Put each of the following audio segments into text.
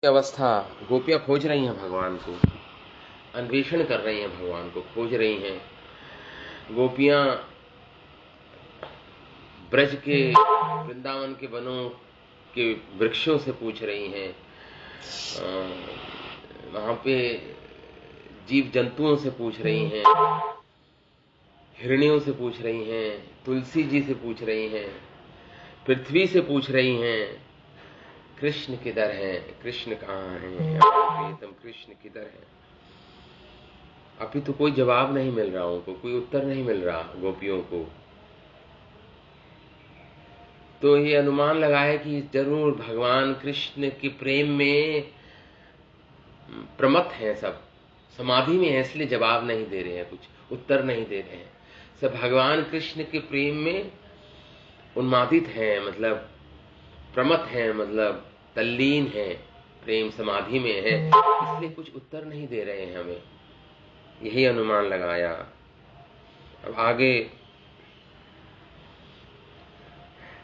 की अवस्था गोपियां खोज रही हैं भगवान को, अन्वेषण कर रही हैं, भगवान को खोज रही हैं। गोपियां ब्रज के वृंदावन के वनों के वृक्षों से पूछ रही हैं, वहां पे जीव जंतुओं से पूछ रही हैं, हिरणियों से पूछ रही हैं, तुलसी जी से पूछ रही हैं, पृथ्वी से पूछ रही हैं, कृष्ण किधर हैं, कृष्ण कहाँ हैं, प्रियतम कृष्ण किधर हैं। अभी तो कोई जवाब नहीं मिल रहा, उनको कोई उत्तर नहीं मिल रहा गोपियों को। तो ये अनुमान लगाए कि जरूर भगवान कृष्ण के प्रेम में प्रमत्त हैं, सब समाधि में है, इसलिए जवाब नहीं दे रहे हैं, कुछ उत्तर नहीं दे रहे हैं। सब भगवान कृष्ण के प्रेम में उन्मादित हैं, मतलब प्रमत्त हैं, मतलब तल्लीन हैं, प्रेम समाधि में है, इसलिए कुछ उत्तर नहीं दे रहे हैं हमें। यही अनुमान लगाया। अब आगे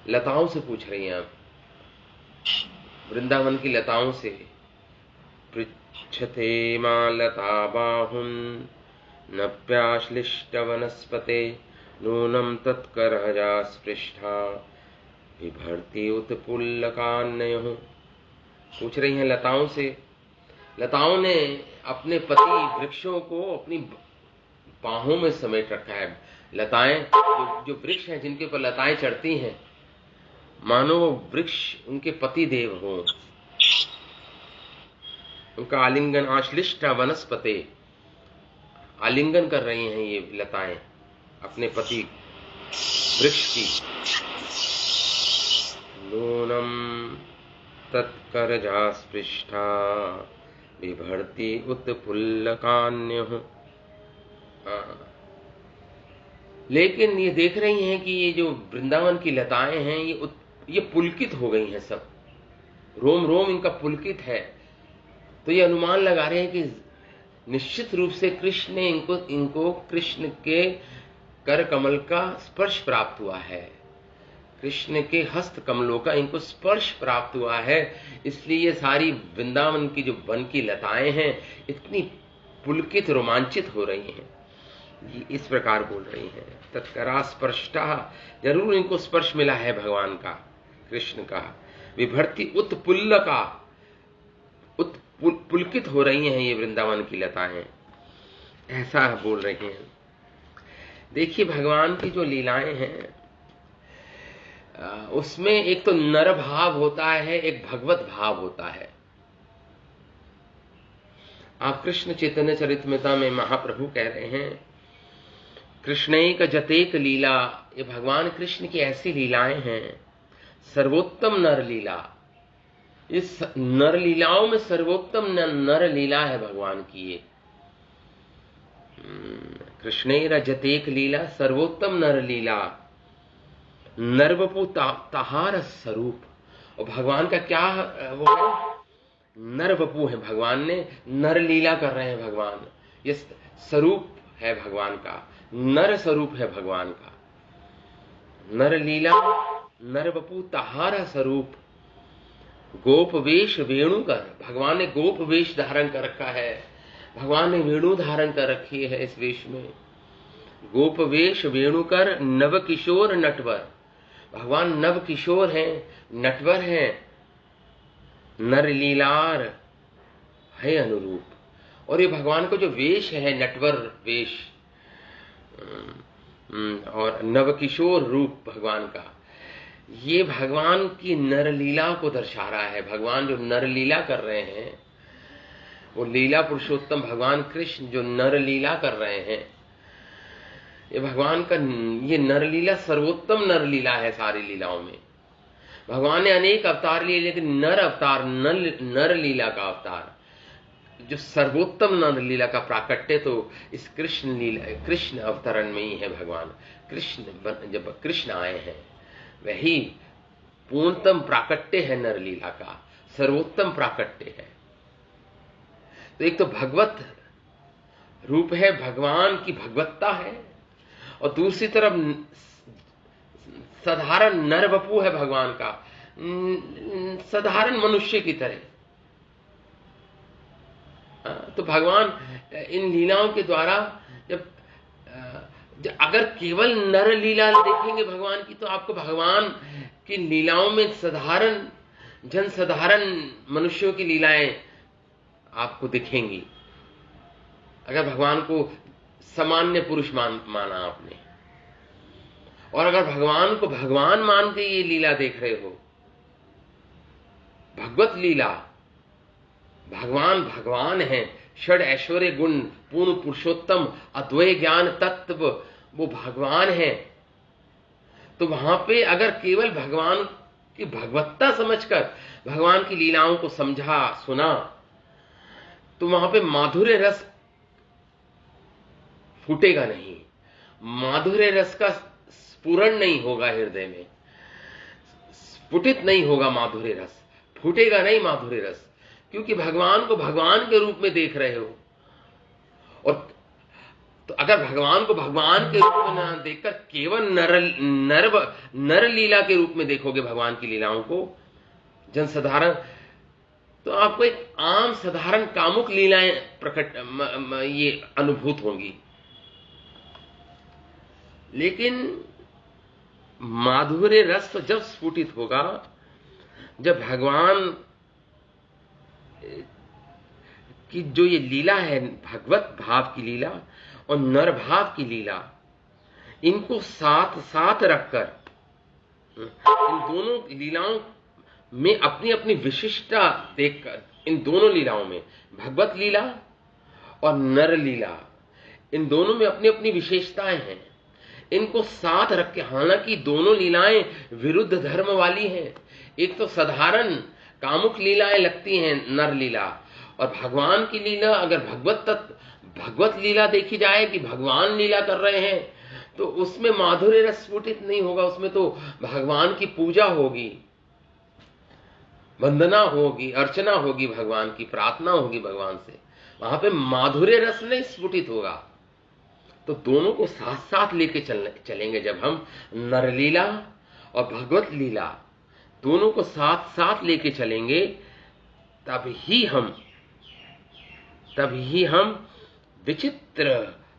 लताओं से पूछ रही हैं आप, वृंदावन की लताओं से। पृच्छते मां लता बाहुन नप्याश्लिष्ट वनस्पते नूनम तत्करहजा स्पृष्टा बिभर्ति उत्पुल्लकान्यः। पूछ रही हैं लताओं से। लताओं ने अपने पति वृक्षों को अपनी बाहों में समेट रखा है। लताएं जो वृक्ष हैं, जिनके ऊपर लताएं चढ़ती हैं, मानो वो वृक्ष उनके पति देव हो। उनका आलिंगन, आश्लिष्ट वनस्पते, आलिंगन कर रही हैं ये लताएं अपने पति वृक्ष की। नूनम तत्करजा स्पृष्टा बिभर्ति उत्पुल्लकान्यः। लेकिन ये देख रही हैं कि ये जो वृंदावन की लताएं हैं, ये पुलकित हो गई हैं, सब रोम रोम इनका पुलकित है। तो ये अनुमान लगा रहे हैं कि निश्चित रूप से कृष्ण ने इनको कृष्ण के कर कमल का स्पर्श प्राप्त हुआ है, कृष्ण के हस्त कमलों का इनको स्पर्श प्राप्त हुआ है, इसलिए ये सारी वृंदावन की जो वन की लताएं हैं इतनी पुलकित रोमांचित हो रही हैं। ये इस प्रकार बोल रही हैं। तत्करा स्पर्ष्टा, जरूर इनको स्पर्श मिला है भगवान का, कृष्ण का। विभर्ति उत्पुल्लका, पुलकित हो रही हैं ये वृंदावन की लताएं, ऐसा बोल रही हैं। देखिए भगवान की जो लीलाएं हैं, उसमें एक तो नर भाव होता है, एक भगवत भाव होता है। आप कृष्ण चैतन्य चरितमृता में महाप्रभु कह रहे हैं, कृष्णैक जतेक लीला, ये भगवान कृष्ण की ऐसी लीलाएं हैं, सर्वोत्तम नर लीला। इस नर लीलाओं में सर्वोत्तम नर लीला है भगवान की ये। कृष्णैर जतेक लीला, सर्वोत्तम नर लीला, नरवपु ताहार स्वरूप। और भगवान का क्या वो है, नरवपु है, भगवान ने नर लीला कर रहे हैं भगवान। ये स्वरूप है भगवान का, नर स्वरूप है भगवान का। नर लीला, नरवपु ताहार स्वरूप। गोप वेश वेणुकर, भगवान ने गोप वेश धारण कर रखा है, भगवान ने वेणु धारण कर रखी है इस वेश में। गोप वेश वेणुकर नव किशोर नटवर, भगवान नव किशोर हैं, नटवर हैं, नर लीलार है अनुरूप। और ये भगवान को जो वेश है, नटवर वेश और नवकिशोर रूप भगवान का, ये भगवान की नरलीला को दर्शा रहा है। भगवान जो नरलीला कर रहे हैं, वो लीला पुरुषोत्तम भगवान कृष्ण जो नरलीला कर रहे हैं, ये भगवान का ये नरलीला सर्वोत्तम नरलीला है सारी लीलाओं में। भगवान ने अनेक अवतार लिए, लेकिन नर अवतार, नर लीला का अवतार, जो सर्वोत्तम नर लीला का प्राकट्य तो इस कृष्ण अवतरण में ही है। भगवान कृष्ण, जब कृष्ण आए हैं, वही पूर्णतम प्राकट्य है नर लीला का, सर्वोत्तम प्राकट्य है। तो एक तो भगवत रूप है, भगवान की भगवत्ता है, और दूसरी तरफ साधारण नर वपु है भगवान का, साधारण मनुष्य की तरह। तो भगवान इन लीलाओं के द्वारा अगर केवल नर लीला देखेंगे भगवान की, तो आपको भगवान की लीलाओं में साधारण जनसाधारण मनुष्यों की लीलाएं आपको दिखेंगी। अगर भगवान को सामान्य पुरुष माना आपने, और अगर भगवान को भगवान मान के ये लीला देख रहे हो, भगवत लीला, भगवान भगवान है, षड ऐश्वर्य गुण पूर्ण पुरुषोत्तम अद्वय ज्ञान तत्व, वो भगवान है, तो वहां पे अगर केवल भगवान की भगवत्ता समझकर भगवान की लीलाओं को समझा सुना, तो वहां पे माधुर्य रस फूटेगा नहीं, माधुर्य रस का स्फुरण नहीं होगा हृदय में, स्फुटित नहीं होगा माधुर्य रस, फूटेगा नहीं माधुर्य रस, क्योंकि भगवान को भगवान के रूप में देख रहे हो। और तो अगर भगवान को भगवान के रूप में ना देखकर केवल नर लीला के रूप में देखोगे भगवान की लीलाओं को, जनसाधारण, तो आपको एक आम साधारण कामुक लीलाएं ये अनुभूत होंगी। लेकिन माधुर्य रस तो जब स्फुटित होगा, जब भगवान की जो ये लीला है, भगवत भाव की लीला और नर भाव की लीला, इनको साथ साथ रखकर इन दोनों लीलाओं में अपनी अपनी विशिष्टता देखकर, इन दोनों लीलाओं में भगवत लीला और नर लीला, इन दोनों में अपनी अपनी विशेषताएं हैं, इनको साथ रख के, हालांकि दोनों लीलाएं विरुद्ध धर्म वाली हैं, एक तो साधारण कामुक लीलाएं लगती हैं नर लीला, और भगवान की लीला अगर भगवत लीला देखी जाए कि भगवान लीला कर रहे हैं, तो उसमें माधुर्य रस स्फुटित नहीं होगा, उसमें तो भगवान की पूजा होगी, वंदना होगी, अर्चना होगी, भगवान की प्रार्थना होगी भगवान से, वहां पे माधुर्य रस नहीं स्फुटित होगा। तो दोनों को साथ साथ लेके चलेंगे जब हम नरलीला और भगवत लीला दोनों को साथ साथ लेके चलेंगे, तभी हम विचित्र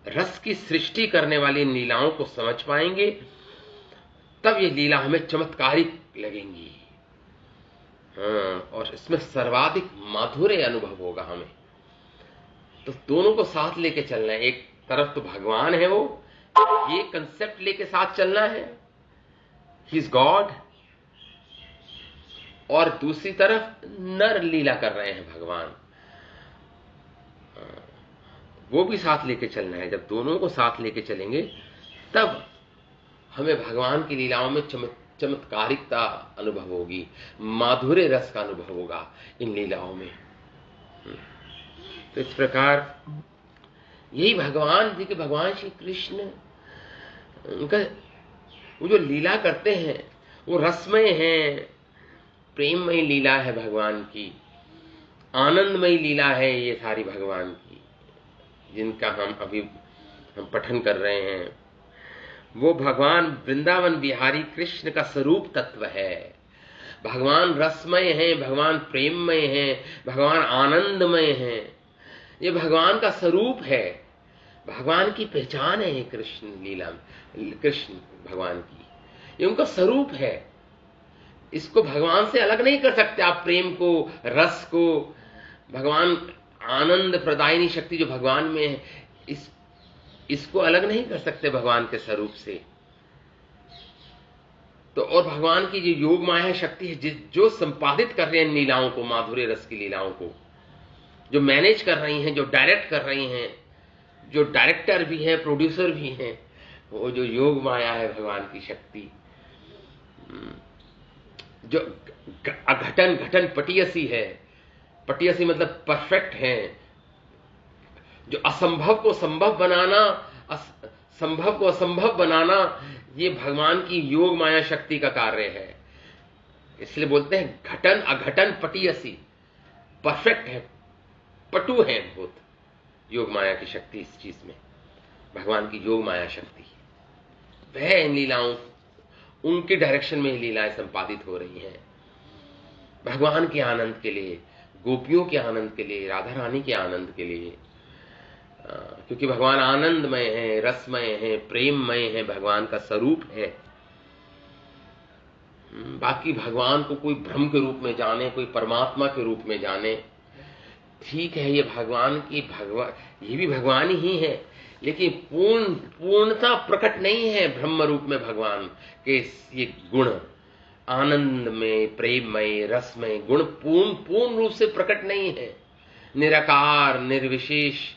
रस की सृष्टि करने वाली लीलाओं को समझ पाएंगे, तब ये लीला हमें चमत्कारिक लगेंगी। और इसमें सर्वाधिक माधुर्य अनुभव होगा हमें। तो दोनों को साथ लेके चलना है, एक तरफ तो भगवान है, वो ये कंसेप्ट लेके साथ चलना है, ही इज गॉड, और दूसरी तरफ नर लीला कर रहे हैं भगवान, वो भी साथ लेके चलना है। जब दोनों को साथ लेके चलेंगे, तब हमें भगवान की लीलाओं में चमत्कारिकता अनुभव होगी, माधुर्य रस का अनुभव होगा इन लीलाओं में। तो इस प्रकार यही भगवान जी के, भगवान श्री कृष्ण, उनका वो जो लीला करते हैं वो रसमय है, प्रेममय लीला है भगवान की, आनंदमय लीला है ये सारी भगवान की, जिनका हम पठन कर रहे हैं। वो भगवान वृंदावन बिहारी कृष्ण का स्वरूप तत्व है। भगवान रसमय है, भगवान प्रेममय है, भगवान आनंदमय है, ये भगवान का स्वरूप है, भगवान की पहचान है। ये कृष्ण लीला, कृष्ण भगवान की, ये उनका स्वरूप है, इसको भगवान से अलग नहीं कर सकते आप। प्रेम को, रस को, भगवान आनंद प्रदायिनी शक्ति जो भगवान में है, इसको अलग नहीं कर सकते भगवान के स्वरूप से। तो और भगवान की जो योग माया शक्ति है, जो संपादित कर रहे हैं लीलाओं को, माधुर्य रस की लीलाओं को, जो मैनेज कर रही हैं, जो डायरेक्ट कर रही हैं, जो डायरेक्टर भी है, प्रोड्यूसर भी हैं, वो जो योग माया है भगवान की शक्ति, जो घटन पटियसी है, पटियसी मतलब परफेक्ट है, जो असंभव को संभव बनाना, संभव को असंभव बनाना, ये भगवान की योग माया शक्ति का कार्य है। इसलिए बोलते हैं घटन अघटन पटियसी, परफेक्ट है, पटु है बहुत योग माया की शक्ति। इस चीज में भगवान की योग माया शक्ति, वह इन लीलाओं, उनके डायरेक्शन में लीलाएं संपादित हो रही हैं, भगवान के आनंद के लिए, गोपियों के आनंद के लिए, राधा रानी के आनंद के लिए, क्योंकि भगवान आनंदमय है, रसमय है, प्रेममय है, भगवान का स्वरूप है। बाकी भगवान को कोई ब्रह्म के रूप में जाने, कोई परमात्मा के रूप में जाने, ठीक है, ये भगवान की ये भी भगवान ही है, लेकिन पूर्णता प्रकट नहीं है ब्रह्म रूप में भगवान के ये गुण, आनंद में, प्रेम में, रस में गुण पूर्ण रूप से प्रकट नहीं है। निराकार, निर्विशेष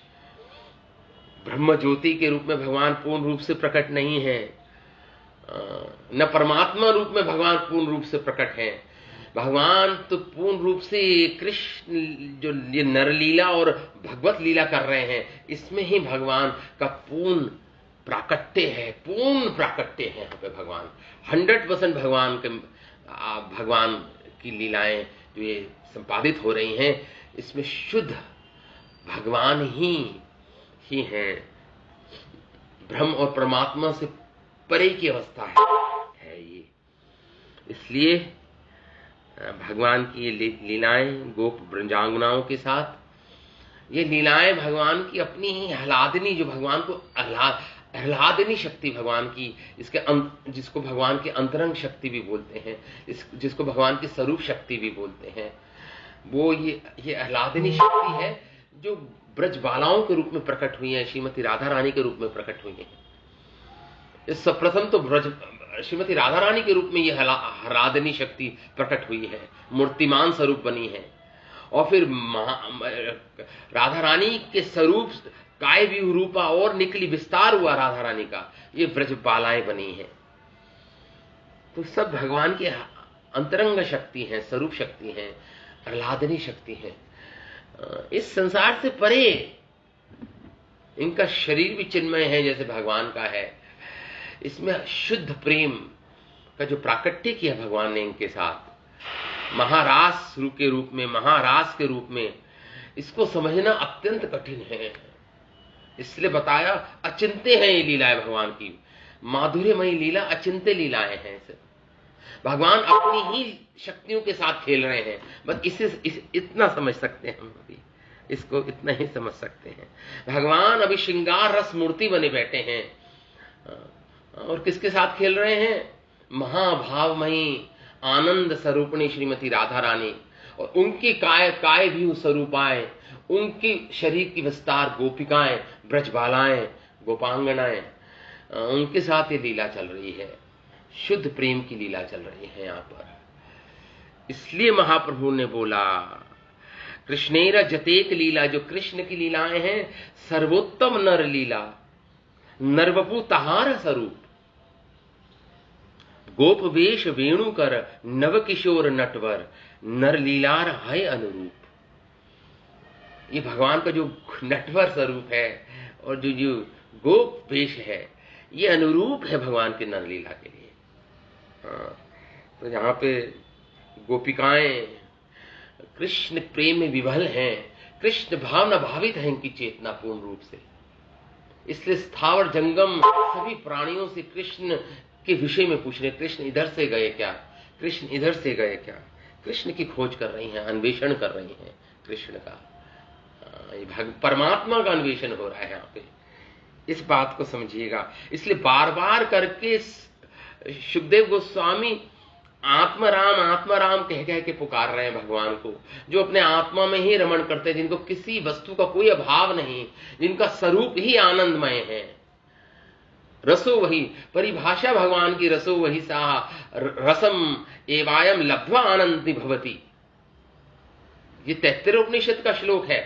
ब्रह्म ज्योति के रूप में भगवान पूर्ण रूप से प्रकट नहीं है, न परमात्मा रूप में भगवान पूर्ण रूप से प्रकट है। भगवान तो पूर्ण रूप से कृष्ण जो ये नरलीला और भगवत लीला कर रहे हैं, इसमें ही भगवान का पूर्ण प्राकट्य है, पूर्ण प्राकट्य है। यहाँ पे भगवान 100% भगवान की लीलाएं जो ये संपादित हो रही हैं, इसमें शुद्ध भगवान ही हैं। ब्रह्म और परमात्मा से परे की अवस्था है ये। इसलिए भगवान की ये लीलाएं गोप ब्रजांगनाओं के साथ, ये लीलाएं भगवान की अपनी ही आह्लादनी, जो भगवान को आह्लादनी शक्ति भगवान की, जिसको भगवान की अंतरंग शक्ति भी बोलते हैं, जिसको भगवान की स्वरूप शक्ति भी बोलते हैं, वो ये आह्लादनी शक्ति है जो ब्रज बालाओं के रूप में प्रकट हुई है, श्रीमती राधा रानी के रूप में प्रकट हुई है। इस प्रथम तो श्रीमती राधा रानी के रूप में यह आह्लादनी शक्ति प्रकट हुई है, मूर्तिमान स्वरूप बनी है, और फिर राधा रानी के स्वरूप काय भी रूपा और निकली, विस्तार हुआ राधा रानी का, ये ब्रज बालाएं बनी है। तो सब भगवान की अंतरंग शक्ति है, स्वरूप शक्ति है, आह्लादनी शक्ति है। इस संसार से परे इनका शरीर भी चिन्मय है जैसे भगवान का है। इसमें शुद्ध प्रेम का जो प्राकट्य किया भगवान ने इनके साथ महारास के रूप में, महारास के रूप में, इसको समझना अत्यंत कठिन है। इसलिए बताया अचिंत्य है ये लीलाएं भगवान की, माधुर्यमयी लीला अचिंत्य लीलाएं हैं। भगवान अपनी ही शक्तियों के साथ खेल रहे हैं, बस इतना समझ सकते हैं हम अभी, इसको इतना ही समझ सकते हैं। भगवान अभी श्रृंगार रस मूर्ति बने बैठे हैं, और किसके साथ खेल रहे हैं? महाभावमयी आनंद स्वरूपणी श्रीमती राधा रानी, और उनकी काय भी स्वरूपाएं, उनकी शरीर की विस्तार गोपिकाएं, ब्रजबालाएं, गोपांगनाएं, उनके साथ ये लीला चल रही है, शुद्ध प्रेम की लीला चल रही है यहाँ पर। इसलिए महाप्रभु ने बोला कृष्णेरा जतेक लीला, जो कृष्ण की लीलाएं हैं सर्वोत्तम नर लीला, नरवपु तहार स्वरूप, गोप वेश वेणु कर नव किशोर नटवर, नर लीलार है अनुरूप। ये भगवान का जो नटवर स्वरूप है और जो गोप वेश है, ये अनुरूप है भगवान के नर लीला के लिए। तो यहाँ पे गोपिकाएं कृष्ण प्रेम में विभल हैं, कृष्ण भावना भावित है इनकी चेतना पूर्ण रूप से। इसलिए स्थावर जंगम सभी प्राणियों से कृष्ण के विषय में पूछ रहे, कृष्ण इधर से गए क्या, कृष्ण इधर से गए क्या, कृष्ण की खोज कर रही हैं, अन्वेषण कर रही हैं कृष्ण का। परमात्मा का अन्वेषण हो रहा है यहाँ पे, इस बात को समझिएगा। इसलिए बार बार करके सुखदेव गोस्वामी आत्मा राम कह के पुकार रहे हैं भगवान को, जो अपने आत्मा में ही रमण करते हैं, जिनको किसी वस्तु का कोई अभाव नहीं, जिनका स्वरूप ही आनंदमय है। रसो वही परिभाषा भगवान की, रसो वही सा रसम एवायम लब्ध्वा आनंदी भवती। ये 33 उपनिषद का श्लोक है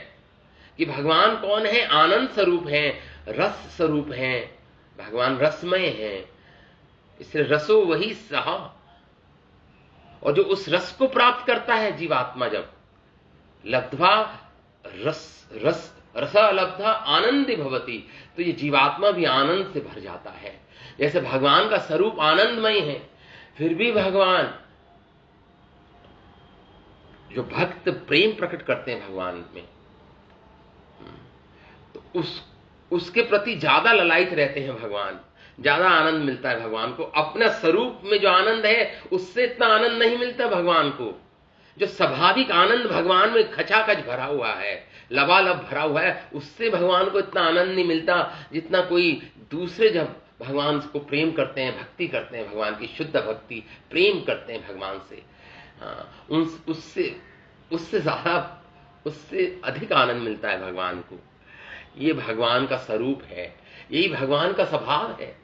कि भगवान कौन है? आनंद स्वरूप है, रस स्वरूप है, भगवान रसमय है। इसलिए रसो वही सहा, और जो उस रस को प्राप्त करता है जीवात्मा, जब लब्ध्वा रसा लब्धा आनंदी भवती, तो ये जीवात्मा भी आनंद से भर जाता है। जैसे भगवान का स्वरूप आनंदमय है, फिर भी भगवान जो भक्त प्रेम प्रकट करते हैं भगवान में, तो उसके प्रति ज्यादा ललायित रहते हैं भगवान, ज्यादा आनंद मिलता है भगवान को। अपना स्वरूप में जो आनंद है उससे इतना आनंद नहीं मिलता भगवान को, जो स्वाभाविक आनंद भगवान में खचाखच भरा हुआ है, लबालब भरा हुआ है, उससे भगवान को इतना आनंद नहीं मिलता जितना कोई दूसरे जब भगवान को प्रेम करते हैं, भक्ति करते हैं, भगवान की शुद्ध भक्ति, प्रेम करते हैं भगवान से, उससे ज्यादा, उससे अधिक आनंद मिलता है भगवान को। ये भगवान का स्वरूप है, यही भगवान का स्वभाव है,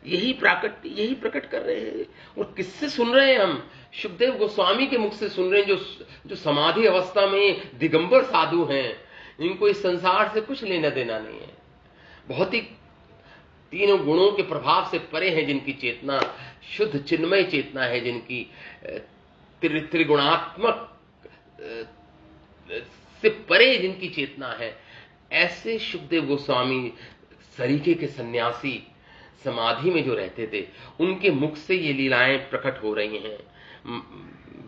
यही प्रकट कर रहे हैं। और किससे सुन रहे हैं हम? सुखदेव गोस्वामी के मुख से सुन रहे हैं, जो समाधि अवस्था में दिगंबर साधु हैं, इनको इस संसार से कुछ लेना देना नहीं है, भौतिक तीनों गुणों के प्रभाव से परे है जिनकी चेतना, शुद्ध चिन्मय चेतना है जिनकी, त्रिगुणात्मक से परे जिनकी चेतना है, ऐसे सुखदेव गोस्वामी सरीखे के सन्यासी समाधि में जो रहते थे, उनके मुख से ये लीलाएं प्रकट हो रही हैं।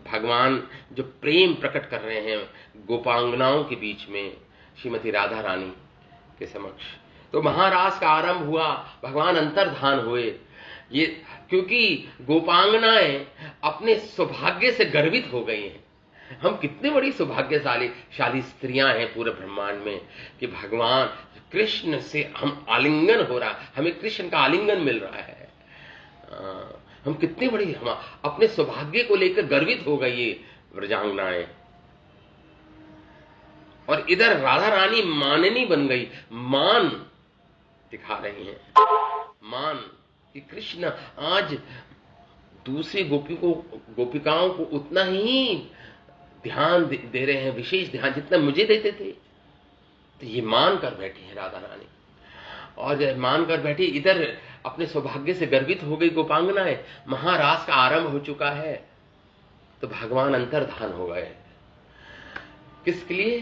भगवान जो प्रेम प्रकट कर रहे हैं गोपांगनाओं के बीच में, श्रीमती राधा रानी के समक्ष, तो महारास का आरंभ हुआ, भगवान अंतर्धान हुए। ये क्योंकि गोपांगनाएं अपने सौभाग्य से गर्वित हो गई हैं। हम कितने बड़ी सौभाग्यशाली स्त्रियां हैं पूरे ब्रह्मांड में कि भगवान कृष्ण से हम आलिंगन हो रहा है, हमें कृष्ण का आलिंगन मिल रहा है। हम कितने बड़ी, हम अपने सौभाग्य को लेकर गर्वित हो गई ये व्रजांगनाएं। और इधर राधा रानी माननी बन गई, मान दिखा रही हैं, मान कि कृष्ण आज दूसरी गोपिकाओं को उतना ही ध्यान दे रहे हैं, विशेष ध्यान जितना मुझे देते थे। तो ये मान कर बैठी है राधा रानी, और जब मान कर बैठी, इधर अपने सौभाग्य से गर्वित हो गई गोपांगनाएं। महारास का आरंभ हो चुका है, तो भगवान अंतर्धान हो गए। किसके लिए?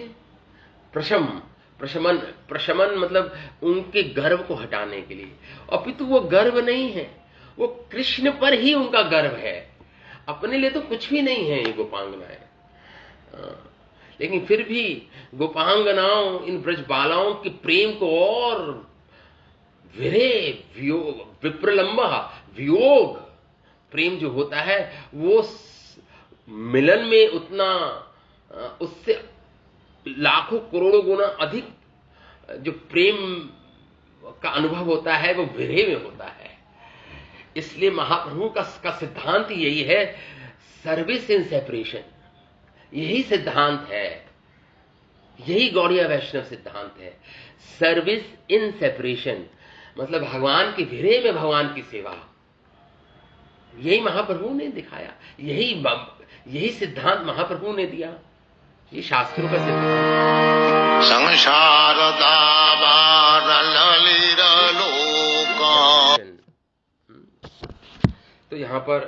प्रशमन मतलब उनके गर्व को हटाने के लिए। अपितु वो गर्व नहीं है, वो कृष्ण पर ही उनका गर्व है, अपने लिए तो कुछ भी नहीं है ये गोपांगनाएं। लेकिन फिर भी गोपांगनाओं, इन ब्रजबालाओं के प्रेम को और विप्रलंब वियोग प्रेम जो होता है, वो मिलन में उतना, उससे लाखों करोड़ों गुना अधिक जो प्रेम का अनुभव होता है, वो विरह में होता है। इसलिए महाप्रभु का सिद्धांत यही है, सर्विस इन सेपरेशन। यही सिद्धांत है, यही गौड़िया वैष्णव सिद्धांत है, सर्विस इन सेपरेशन, मतलब भगवान के विरह में भगवान की सेवा। यही महाप्रभु ने दिखाया, यही सिद्धांत महाप्रभु ने दिया, ये शास्त्रों का सिद्धांत। संसार तो यहां पर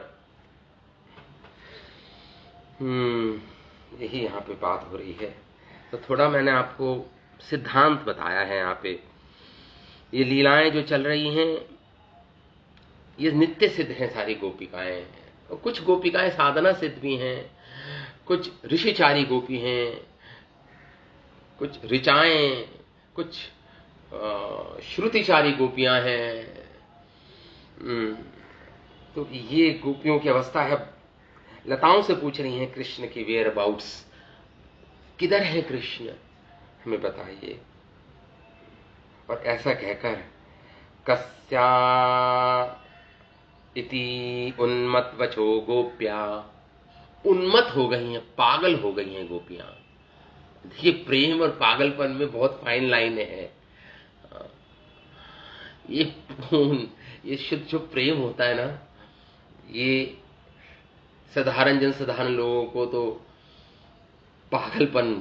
यही यहां पे बात हो रही है। तो थोड़ा मैंने आपको सिद्धांत बताया है यहाँ पे। ये लीलाएं जो चल रही हैं, ये नित्य सिद्ध हैं सारी गोपिकाएं, और कुछ गोपिकाएं साधना सिद्ध भी हैं, कुछ ऋषिचारी गोपी हैं, कुछ ऋचाएं, कुछ श्रुतिचारी गोपियां हैं। तो ये गोपियों की अवस्था है। लताओं से पूछ रही हैं कृष्ण की वेयर अबाउट्स, किधर है कृष्ण, हमें बताइए। और ऐसा कहकर कस्या इति उन्मत्वचो गोप्या, उन्मत्त हो गई हैं, पागल हो गई हैं गोपियां। देखिए, प्रेम और पागलपन में बहुत फाइन लाइन है। ये शुद्ध जो प्रेम होता है ना, ये साधारण लोगों को तो पागलपन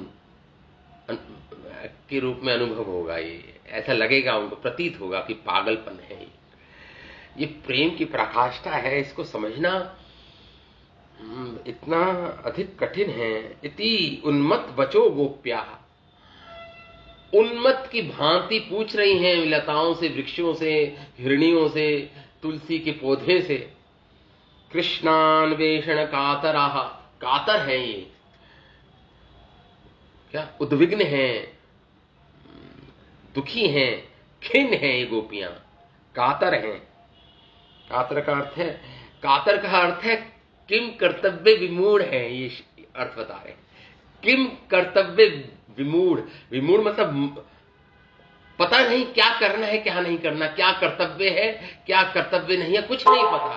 के रूप में अनुभव होगा। ये ऐसा लगेगा, उनको प्रतीत होगा कि पागलपन है। ये प्रेम की पराकाष्ठा है, इसको समझना इतना अधिक कठिन है। इति उन्मत्त बचो गोप्या, उन्मत्त की भांति पूछ रही हैं लताओं से, वृक्षों से, हिरणियों से, तुलसी के पौधे से। कृष्णान्वेषण कातराः, कातर है ये, क्या उद्विग्न है, दुखी हैं, खिन्न हैं ये गोपियां, कातर हैं। कातर का अर्थ है, कातर का अर्थ है किम कर्तव्य विमूढ़ है। ये अर्थ बता रहे हैं। किम कर्तव्य विमूढ़, विमूढ़ मतलब पता नहीं क्या करना है क्या नहीं करना, क्या कर्तव्य है क्या कर्तव्य नहीं है, कुछ नहीं पता।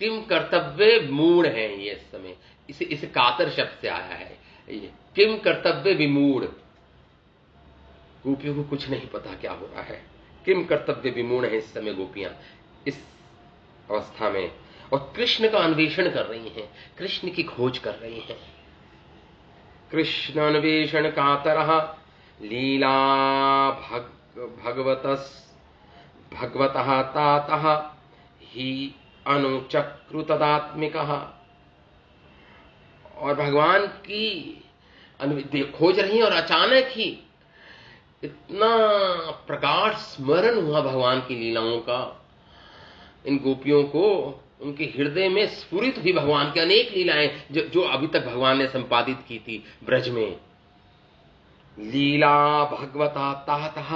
किम कर्तव्य मूढ़ है ये इस समय, इसे कातर शब्द से आया है ये। किम कर्तव्य विमूढ़, गोपियों को कुछ नहीं पता क्या हो रहा है। किम कर्तव्य विमूढ़ है इस समय गोपियां इस अवस्था में, और कृष्ण का अन्वेषण कर रही हैं, कृष्ण की खोज कर रही हैं। कृष्ण अन्वेषण कातरः लीला भगवतः तातः ही अनुचक्रु तदात्मिकः। और भगवान की खोज रही हैं, और अचानक ही इतना प्रगाढ़ स्मरण हुआ भगवान की लीलाओं का। इन गोपियों को उनके हृदय में स्फुरित हुई भगवान की अनेक लीलाएं जो अभी तक भगवान ने संपादित की थी ब्रज में। लीला भगवता तातः,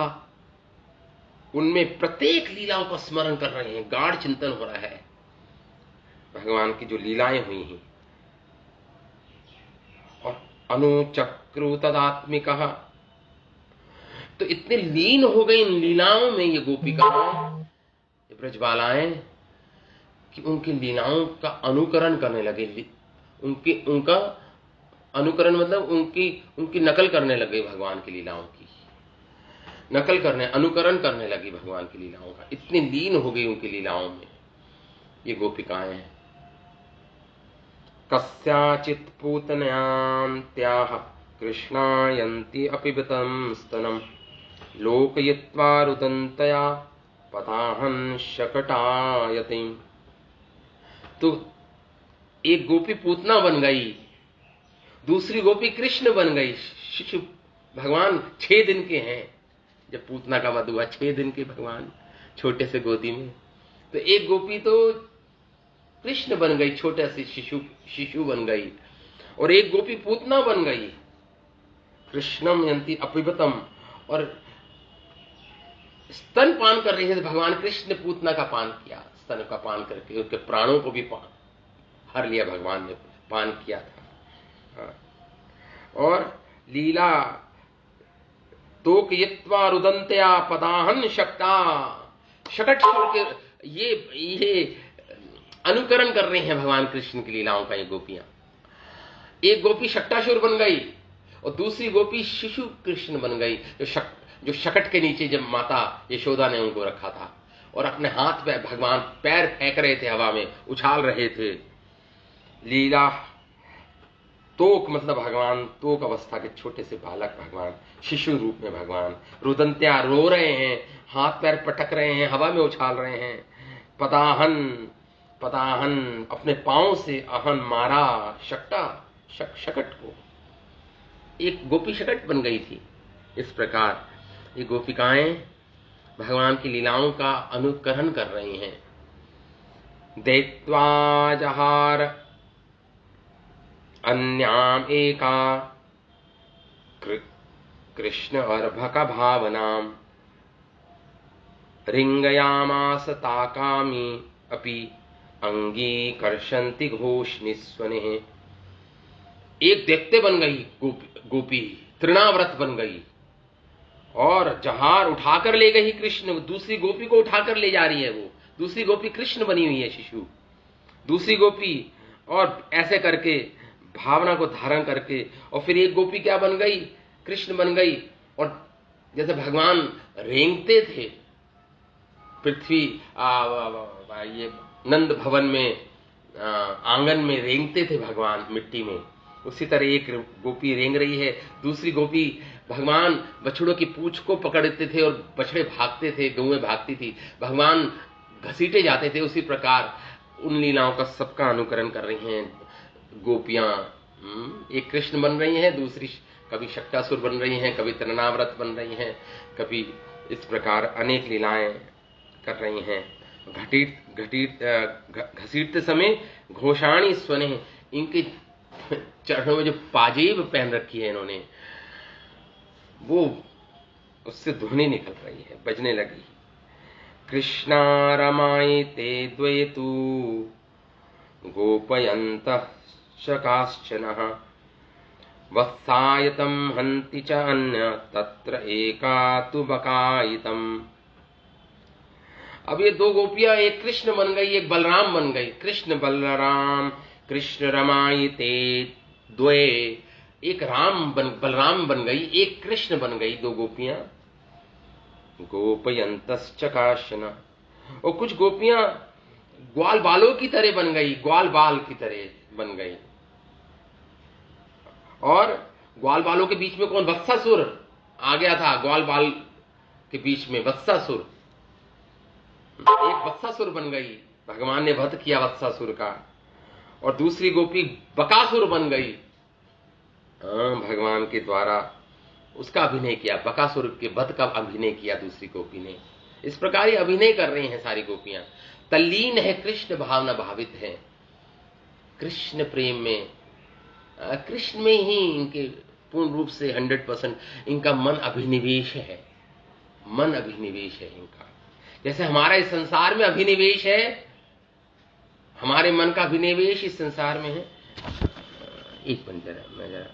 उनमें प्रत्येक लीलाओं का स्मरण कर रहे हैं, गाढ़ चिंतन हो रहा है भगवान की जो लीलाएं हुई हैं। और अनुचक्रु तदात्मिकः, तो इतने लीन हो गई इन लीलाओं में ये गोपिकाएं, ये ब्रजबालाएं, कि उनकी लीलाओं का अनुकरण करने लगे। उनका अनुकरण मतलब उनकी नकल करने लगे, भगवान की लीलाओं की नकल करने, अनुकरण करने लगी भगवान की लीलाओं का। इतनी लीन हो गई उनकी लीलाओं में ये गोपिकाएं हैं। कस्याचित् पूतन्यां त्याह कृष्णायन्ति अपिबतं स्तनं लोकयित्वा रुदन्तया पताहन् शकटायतिम्। तो एक गोपी पूतना बन गई, दूसरी गोपी कृष्ण बन गई। शिशु भगवान 6 दिन के हैं जब पूतना का वध हुआ, 6 दिन के भगवान छोटे से गोदी में। तो एक गोपी तो कृष्ण बन गई, छोटे से शिशु बन गई, और एक गोपी पूतना बन गई। कृष्णम यंती अपिबतम, और स्तन पान कर रही है। भगवान कृष्ण ने पूतना का पान किया, स्तन का पान करके उसके प्राणों को भी हर लिया, भगवान ने पान किया था। और लीला तोकयित्वा रुदंत्या पदाहन शक्ता, शकट सुर के ये अनुकरण कर रही हैं भगवान कृष्ण की लीलाओं का ये गोपियां। एक गोपी शक्टासुर बन गई और दूसरी गोपी शिशु कृष्ण बन गई, जो शकट के नीचे जब माता यशोदा ने उनको रखा था, और अपने हाथ पे भगवान पैर फेंक रहे थे, हवा में उछाल रहे थे। लीला तोक मतलब भगवान, तोक अवस्था के छोटे से बालक भगवान, शिशु रूप में भगवान। रुदंत्या रो रहे हैं, हाथ पैर पटक रहे हैं, हवा में उछाल रहे हैं। पदाहन, पदाहन अपने पांव से अहन मारा शकट को। एक गोपी शकट बन गई थी। इस प्रकार ये गोपिकाएं भगवान की लीलाओं का अनुकरण कर रही हैं। दैत्वा जहार अन्याम एका कृष्ण अर्भक भावनाम रिंगयामास ताकामी अपि अंगीकर्षन्ति घोषनिस्वने। एक दैत्य बन गई गोपी, तृणाव्रत बन गई और जहार उठाकर ले गई कृष्ण। दूसरी गोपी को उठाकर ले जा रही है, वो दूसरी गोपी कृष्ण बनी हुई है, शिशु दूसरी गोपी, और ऐसे करके भावना को धारण करके। और फिर एक गोपी क्या बन गई, कृष्ण बन गई। और जैसे भगवान रेंगते थे पृथ्वी ये नंद भवन में, आंगन में रेंगते थे भगवान मिट्टी में, उसी तरह एक गोपी रेंग रही है। दूसरी गोपी भगवान बछड़ों की पूंछ को पकड़ते थे और बछड़े भागते थे, गौएं भागती थी, भगवान घसीटे जाते थे। उसी प्रकार उन लीलाओं का सबका अनुकरण कर रही हैं गोपियां। एक कृष्ण बन रही हैं, दूसरी कभी शक्तासुर बन रही हैं, कभी तृणाव्रत बन रही हैं, कभी इस प्रकार अनेक लीलाएं कर रही हैं। घसीटते समय घोषाणी स्वने, इनके चरणों में जो पाजेब पहन रखी है इन्होंने, वो उससे ध्वनि निकल रही है, बजने लगी। कृष्णा रमाये ते द्वैतु गोपयन्तः काश्चनः वत्सायतम हन्ति च अन्य तत्र एका तु बकायितम। अब ये दो गोपियां एक कृष्ण बन गई, एक बलराम बन गई। कृष्ण बलराम कृष्ण रमायिते द्वे, एक बलराम बन गई, एक कृष्ण बन गई, दो गोपियां। गोपयंतश्च काशन, और कुछ गोपियां ग्वाल बालों की तरह बन गई, ग्वाल बाल की तरह बन गई। और ग्वाल बालों के बीच में कौन? वत्सासुर आ गया था। ग्वाल बाल के बीच में वत्सासुर, एक वत्सासुर बन गई, भगवान ने वध किया वत्सासुर का। और दूसरी गोपी बकासुर बन गई, भगवान के द्वारा उसका अभिनय किया, बकासुर के वध का अभिनय किया दूसरी गोपी ने। इस प्रकार ये अभिनय कर रही हैं सारी गोपियां, तल्लीन है, कृष्ण भावना भावित है, कृष्ण प्रेम में, कृष्ण में ही इनके पूर्ण रूप से 100% इनका मन अभिनिवेश है, मन अभिनिवेश है इनका। जैसे हमारा इस संसार में अभिनिवेश है, हमारे मन का अभिनिवेश इस संसार में है। एक मिनट जरा, मैं जरा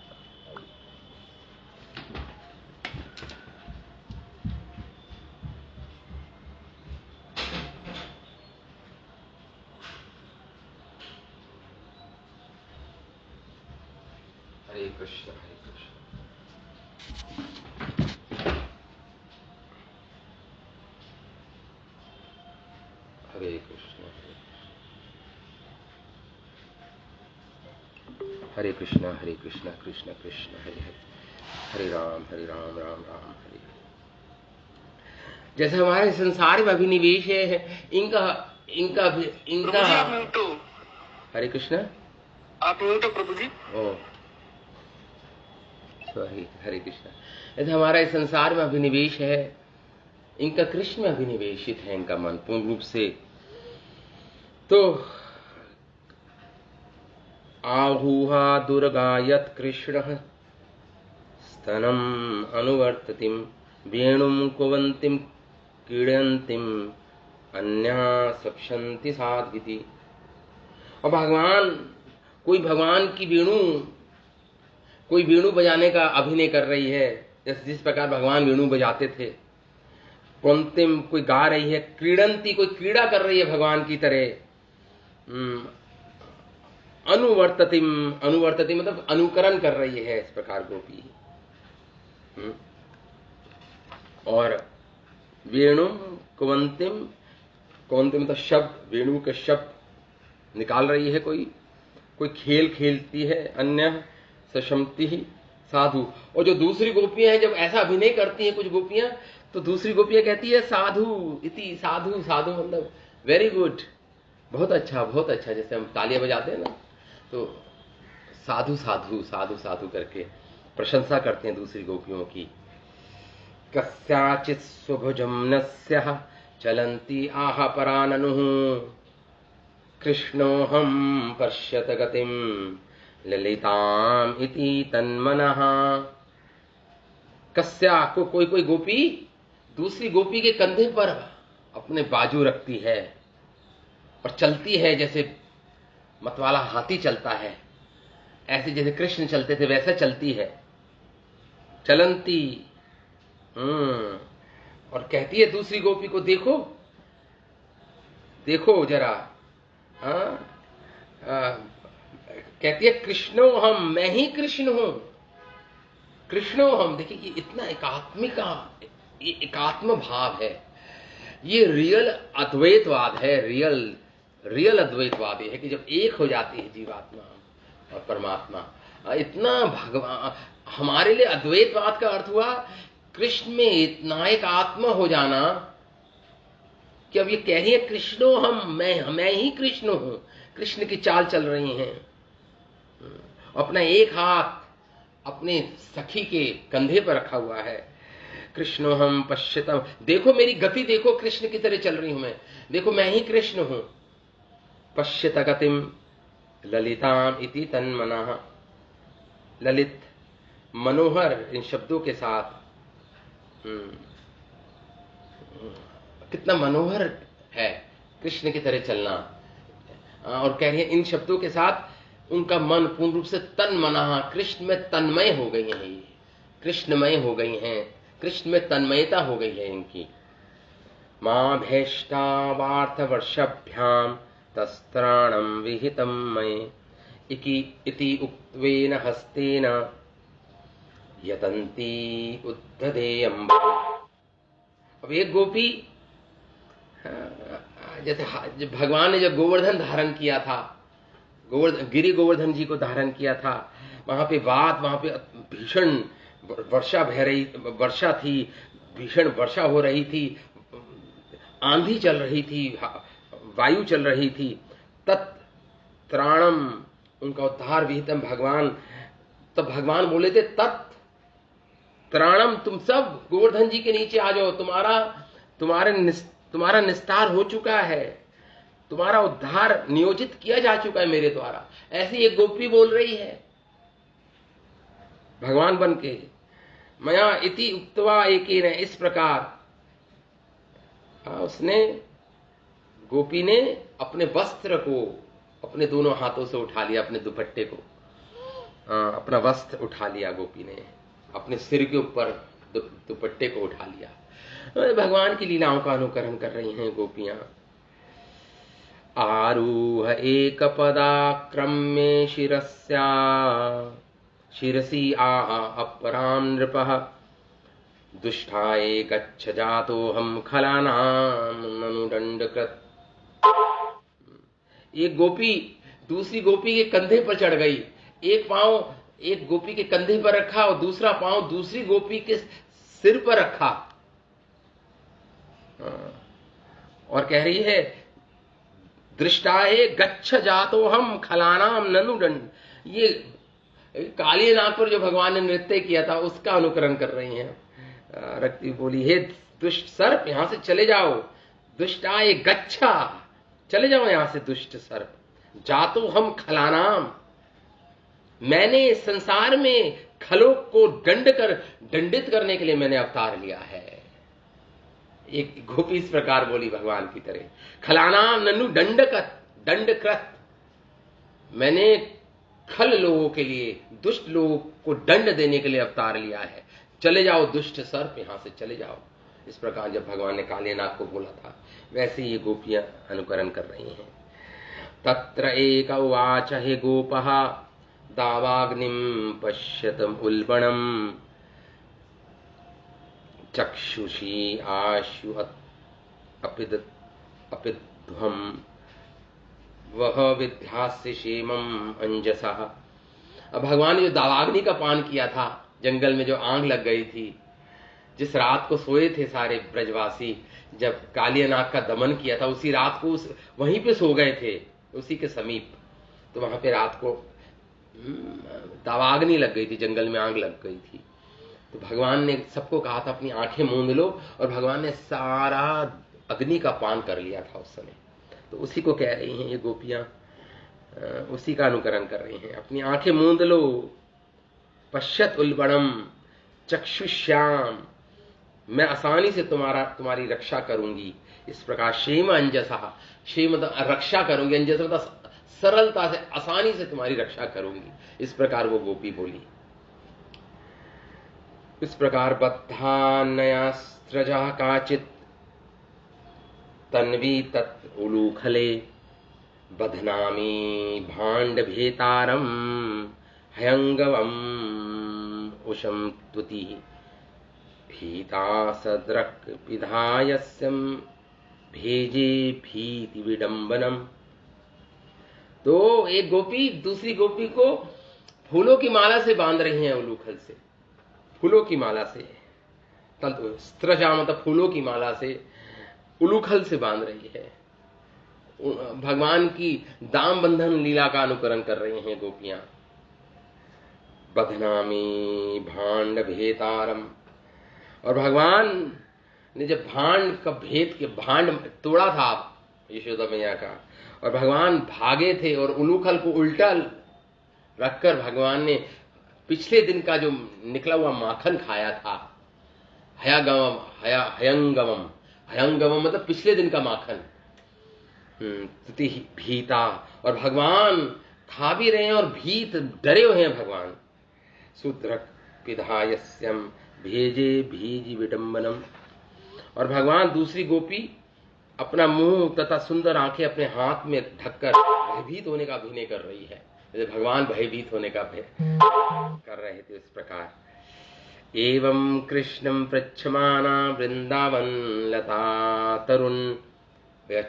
हरे कृष्ण हरे कृष्ण हरे कृष्ण हरे कृष्ण हरे कृष्ण कृष्ण कृष्ण हरे हरे, हरे राम राम राम हरे हरे। जैसे हमारे संसार में अभिनिवेश है इनका इनका इनका हरे कृष्ण, आप तो प्रभु जी। ओ सॉरी, हरे कृष्ण। जैसे हमारा इस संसार में अभिनिवेश है, इनका कृष्ण में अभिनिवेशित है इनका मन पूर्ण रूप से। तो आहूहा दुर्गायत कृष्ण स्तनम अनुवर्ततिम वेणुम कुवंतिम क्रीडंतिम अन्या सक्षंति साध्विति। और भगवान, कोई भगवान की कोई वेणु बजाने का अभिनय कर रही है, जैसे जिस प्रकार भगवान वेणु बजाते थे। कुंतिम, कोई गा रही है। क्रीडंती, कोई क्रीड़ा कर रही है भगवान की तरह। अनुवर्ततिम, अनुवर्तति मतलब अनुकरण कर रही है इस प्रकार गोपी। और वेणु कुवंतिम, कुवंतिम मतलब शब्द, वेणु के शब्द निकाल रही है, कोई खेल खेलती है। अन्य सशमति ही साधु। और जो दूसरी गोपियां हैं जब ऐसा अभिनय करती हैं कुछ गोपियां, तो दूसरी गोपियां कहती है साधु इति, साधु साधु मतलब वेरी गुड, बहुत अच्छा बहुत अच्छा। जैसे हम तालियां बजाते हैं ना, तो साधु साधु साधु साधु करके प्रशंसा करते हैं दूसरी गोपियों की। कस्याचित् स्वभुजम्नस्यः चलन्ति आह पराननुः कृष्णोऽहं पश्यत गतिं ललिताम इति तन्मनः। कस्या को कोई गोपी दूसरी गोपी के कंधे पर अपने बाजू रखती है और चलती है, जैसे मतवाला हाथी चलता है, ऐसे जैसे कृष्ण चलते थे वैसा चलती है, चलंती। और कहती है दूसरी गोपी को, देखो देखो जरा, कहती है कृष्णो हम, मैं ही कृष्ण हूं, कृष्णो हम। देखिए ये इतना एकात्म भाव है, ये रियल अद्वैतवाद है। रियल अद्वैतवाद ये है कि जब एक हो जाती है जीवात्मा और परमात्मा, इतना भगवान। हमारे लिए अद्वैतवाद का अर्थ हुआ कृष्ण में इतना एक आत्मा हो जाना कि अब ये कह रही है कृष्णो हम, मैं ही कृष्ण हूं। कृष्ण की चाल चल रही हैं, अपना एक हाथ अपने सखी के कंधे पर रखा हुआ है। कृष्णो हम पश्यतम, देखो मेरी गति देखो, कृष्ण की तरह चल रही हूं मैं, देखो मैं ही कृष्ण हूं। पश्यत गतिम ललिताम इति तन्मनः, ललित मनोहर, इन शब्दों के साथ कितना मनोहर है कृष्ण की तरह चलना। और कह रही है इन शब्दों के साथ उनका मन पूर्ण रूप से तन मना कृष्ण में तन्मय हो गई हैं, ये कृष्णमय हो गई हैं, कृष्ण में तन्मयता हो गई है इनकी। मां भेष्टावार्थ वर्षभ्याम तस्त्राणम विहितम मये इति उक्त्वेन हस्तेन यतन्ती उद्धते अम्बा। अब एक गोपी, जैसे जब भगवान ने जब गोवर्धन धारण किया था, गिरि गोवर्धन जी को धारण किया था, वहां पे भीषण वर्षा थी, भीषण वर्षा हो रही थी, आंधी चल रही थी, वायु चल रही थी। तत्त्राणम, उनका उद्धार विहितम, भगवान, तब भगवान बोले थे तत्त्राणम, तुम सब गोवर्धन जी के नीचे आ जाओ, तुम्हारा निस्तार हो चुका है, तुम्हारा उद्धार नियोजित किया जा चुका है मेरे द्वारा। ऐसी एक गोपी बोल रही है भगवान बन के, मया इति उक्त्वा एकेन, इस प्रकार उसने, गोपी ने अपने वस्त्र को अपने दोनों हाथों से उठा लिया, अपने दुपट्टे को, अपना वस्त्र उठा लिया गोपी ने, अपने सिर के ऊपर दुपट्टे को उठा लिया। भगवान की लीलाओं का अनुकरण कर रही हैं गोपियां। आरूह एक पदाक्रम्य शिरसी आह अपराम नृपः दुष्टाये गच्छ जातो हम खलानाम ननु दंडकृत। एक गोपी दूसरी गोपी के कंधे पर चढ़ गई, एक पांव एक गोपी के कंधे पर रखा और दूसरा पांव दूसरी गोपी के सिर पर रखा, और कह रही है दृष्टाए गच्छ जातो हम खलानाम ननु दंड। ये काली नाग पर जो भगवान ने नृत्य किया था उसका अनुकरण कर रही हैं। रक्ति बोली, हे दुष्ट सर्प, यहां से चले जाओ, दुष्टाए गच्छा, चले जाओ यहां से दुष्ट सर्प, जातो हम खलानाम, मैंने संसार में खलों को दंडित करने के लिए मैंने अवतार लिया है। एक गोपी इस प्रकार बोली भगवान की तरह, खलानाम ननु दंडकृत, मैंने खल लोगों के लिए, दुष्ट लोगों को दंड देने के लिए अवतार लिया है, चले जाओ दुष्ट सर्प, यहां से चले जाओ। इस प्रकार जब भगवान ने काले नाग को बोला था, वैसे ये गोपियां अनुकरण कर रही हैं। तत्र एक उवाच हे गोपः दावाग्निम पश्यतम उल्बणम चक्षुषी आशु अपिध्वम वह विद्यास्य क्षेमम अंजसा। अब भगवान ने जो दावाग्नि का पान किया था, जंगल में जो आग लग गई थी, जिस रात को सोए थे सारे ब्रजवासी, जब कालिया नाग का दमन किया था उसी रात को वहीं पे सो गए थे, उसी के समीप। तो वहां पे रात को दावाग्नि लग गई थी, जंगल में आग लग गई थी। तो भगवान ने सबको कहा था अपनी आंखें मूंद लो, और भगवान ने सारा अग्नि का पान कर लिया था उस समय। तो उसी को कह रही हैं ये गोपियां, उसी का अनुकरण कर रही हैं। अपनी आंखें मूंद लो, पश्यत उल्बणम चक्षुश्याम, मैं आसानी से तुम्हारी रक्षा करूंगी। इस प्रकार क्षेम अंजसा, क्षेम रक्षा करूंगी, अंजसा सरलता से, आसानी से तुम्हारी रक्षा करूंगी। इस प्रकार वो गोपी बोली। इस प्रकार बद्धान्यस्त्रजा काचित तन्वी तत् उलूखले बध्नामी भाण्ड भेतारम हयंगवम उषम तुति भीता सद्रक विधायस्यम भेजे भीति विडंबनम। तो एक गोपी दूसरी गोपी को फूलों की माला से बांध रही हैं, उलूखल से, फूलों की माला से, स्त्रजा मतलब फूलों की माला से, उलूखल से बांध रही है। भगवान की दाम बंधन लीला का अनुकरण कर रही हैं गोपियां। बधनामी भांड भेतारम, और भगवान ने जब भांड का भेद के भांड तोड़ा था यशोदा मैया का, और भगवान भागे थे और उलूखल को उल्टा रखकर भगवान ने पिछले दिन का जो निकला हुआ माखन खाया था, हयंगवम, हयंगवम मतलब पिछले दिन का माखन, भीता, और भगवान खा भी रहे हैं और भीत डरे हुए हैं भगवान। सूत्रक पिधायस्यम भेजे भीज विडंबनम। और भगवान दूसरी गोपी अपना मुंह तथा सुंदर आंखें अपने हाथ में ढककर भयभीत होने का अभिनय कर रही है, जैसे भगवान भयभीत होने का कर रहे थे इस प्रकार। एवं कृष्णं पृच्छमाना वृंदावन लता तरुण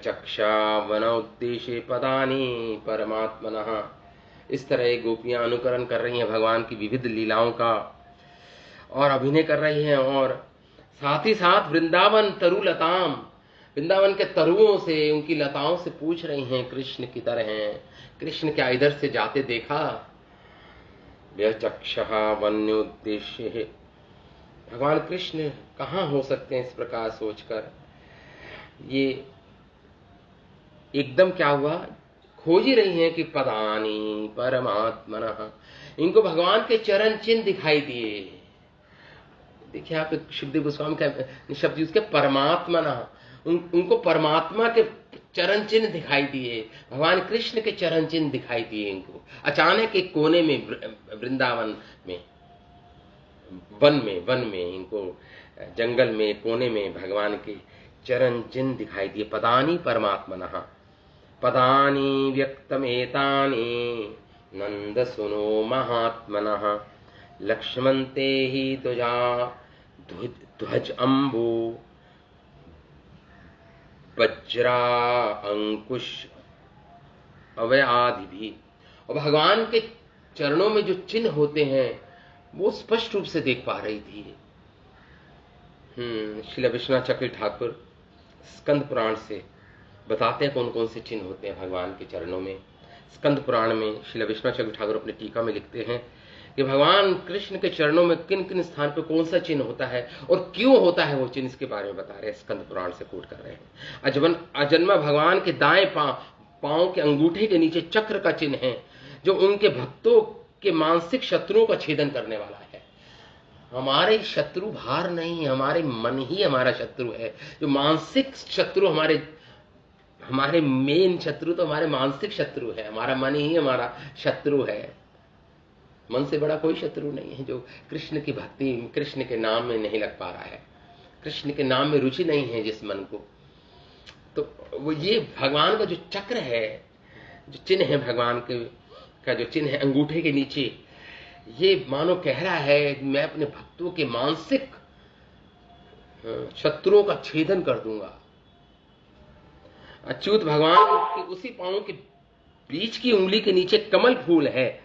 चक्षा वन उद्देश्य पदानी परमात्मनः। इस तरह गोपियां अनुकरण कर रही हैं भगवान की विविध लीलाओं का और अभिनय कर रही हैं, और साथ ही साथ वृंदावन तरुलताम, वृंदावन के तरुओं से, उनकी लताओं से पूछ रही हैं कृष्ण किधर हैं, कृष्ण क्या इधर से जाते देखा। व्यचक्षः वन्योद्देश्य, भगवान कृष्ण कहाँ हो सकते हैं, इस प्रकार सोचकर ये एकदम क्या हुआ, खोज ही रही हैं कि पदानी परमात्मनः, इनको भगवान के चरण चिन्ह दिखाई दिए। देखिए आप सुखदेव गोस्वामी का शब्द यूज किया परमात्मनः, उनको परमात्मा के चरण चिन्ह दिखाई दिए, भगवान कृष्ण के चरण चिन्ह दिखाई दिए इनको। अचानक एक कोने में वृंदावन में, वन में इनको जंगल में कोने में भगवान के चरण चिन्ह दिखाई दिए। पदानी परमात्मनः, पदानी व्यक्तमेतानि नंद सुनो महात्मनः, लक्ष्मणते ही ध्वजा ध्वज अम्बु वज्रा अंकुश अवयादि भी। और भगवान के चरणों में जो चिन्ह होते हैं वो स्पष्ट रूप से देख पा रही थी। श्रील विश्वनाथ चक्रवर्ती ठाकुर स्कंद पुराण से बताते हैं कौन कौन से चिन्ह होते हैं भगवान के चरणों में। स्कंद पुराण में श्रील विश्वनाथ चक्रवर्ती ठाकुर अपने टीका में लिखते हैं कि भगवान कृष्ण के चरणों में किन किन स्थान पर कौन सा चिन्ह होता है और क्यों होता है वो चिन्ह, इसके बारे में बता रहे हैं, स्कंद पुराण से कोट कर रहे हैं। अजन्मा भगवान के दाएं पांव के अंगूठे के नीचे चक्र का चिन्ह है, जो उनके भक्तों के मानसिक शत्रुओं का छेदन करने वाला है। हमारे शत्रु बाहर नहीं, हमारे मन ही हमारा शत्रु है। जो मानसिक शत्रु हमारे मेन शत्रु तो हमारे मानसिक शत्रु है, हमारा मन ही हमारा शत्रु है। मन से बड़ा कोई शत्रु नहीं है। जो कृष्ण की भक्ति, कृष्ण के नाम में नहीं लग पा रहा है, कृष्ण के नाम में रुचि नहीं है जिस मन को, तो वो ये भगवान का जो चक्र है, जो चिन्ह है भगवान का जो चिन्ह है अंगूठे के नीचे, ये मानो कह रहा है मैं अपने भक्तों के मानसिक शत्रुओं का छेदन कर दूंगा। अच्युत भगवान के उसी पांव के बीच की उंगली के नीचे कमल फूल है,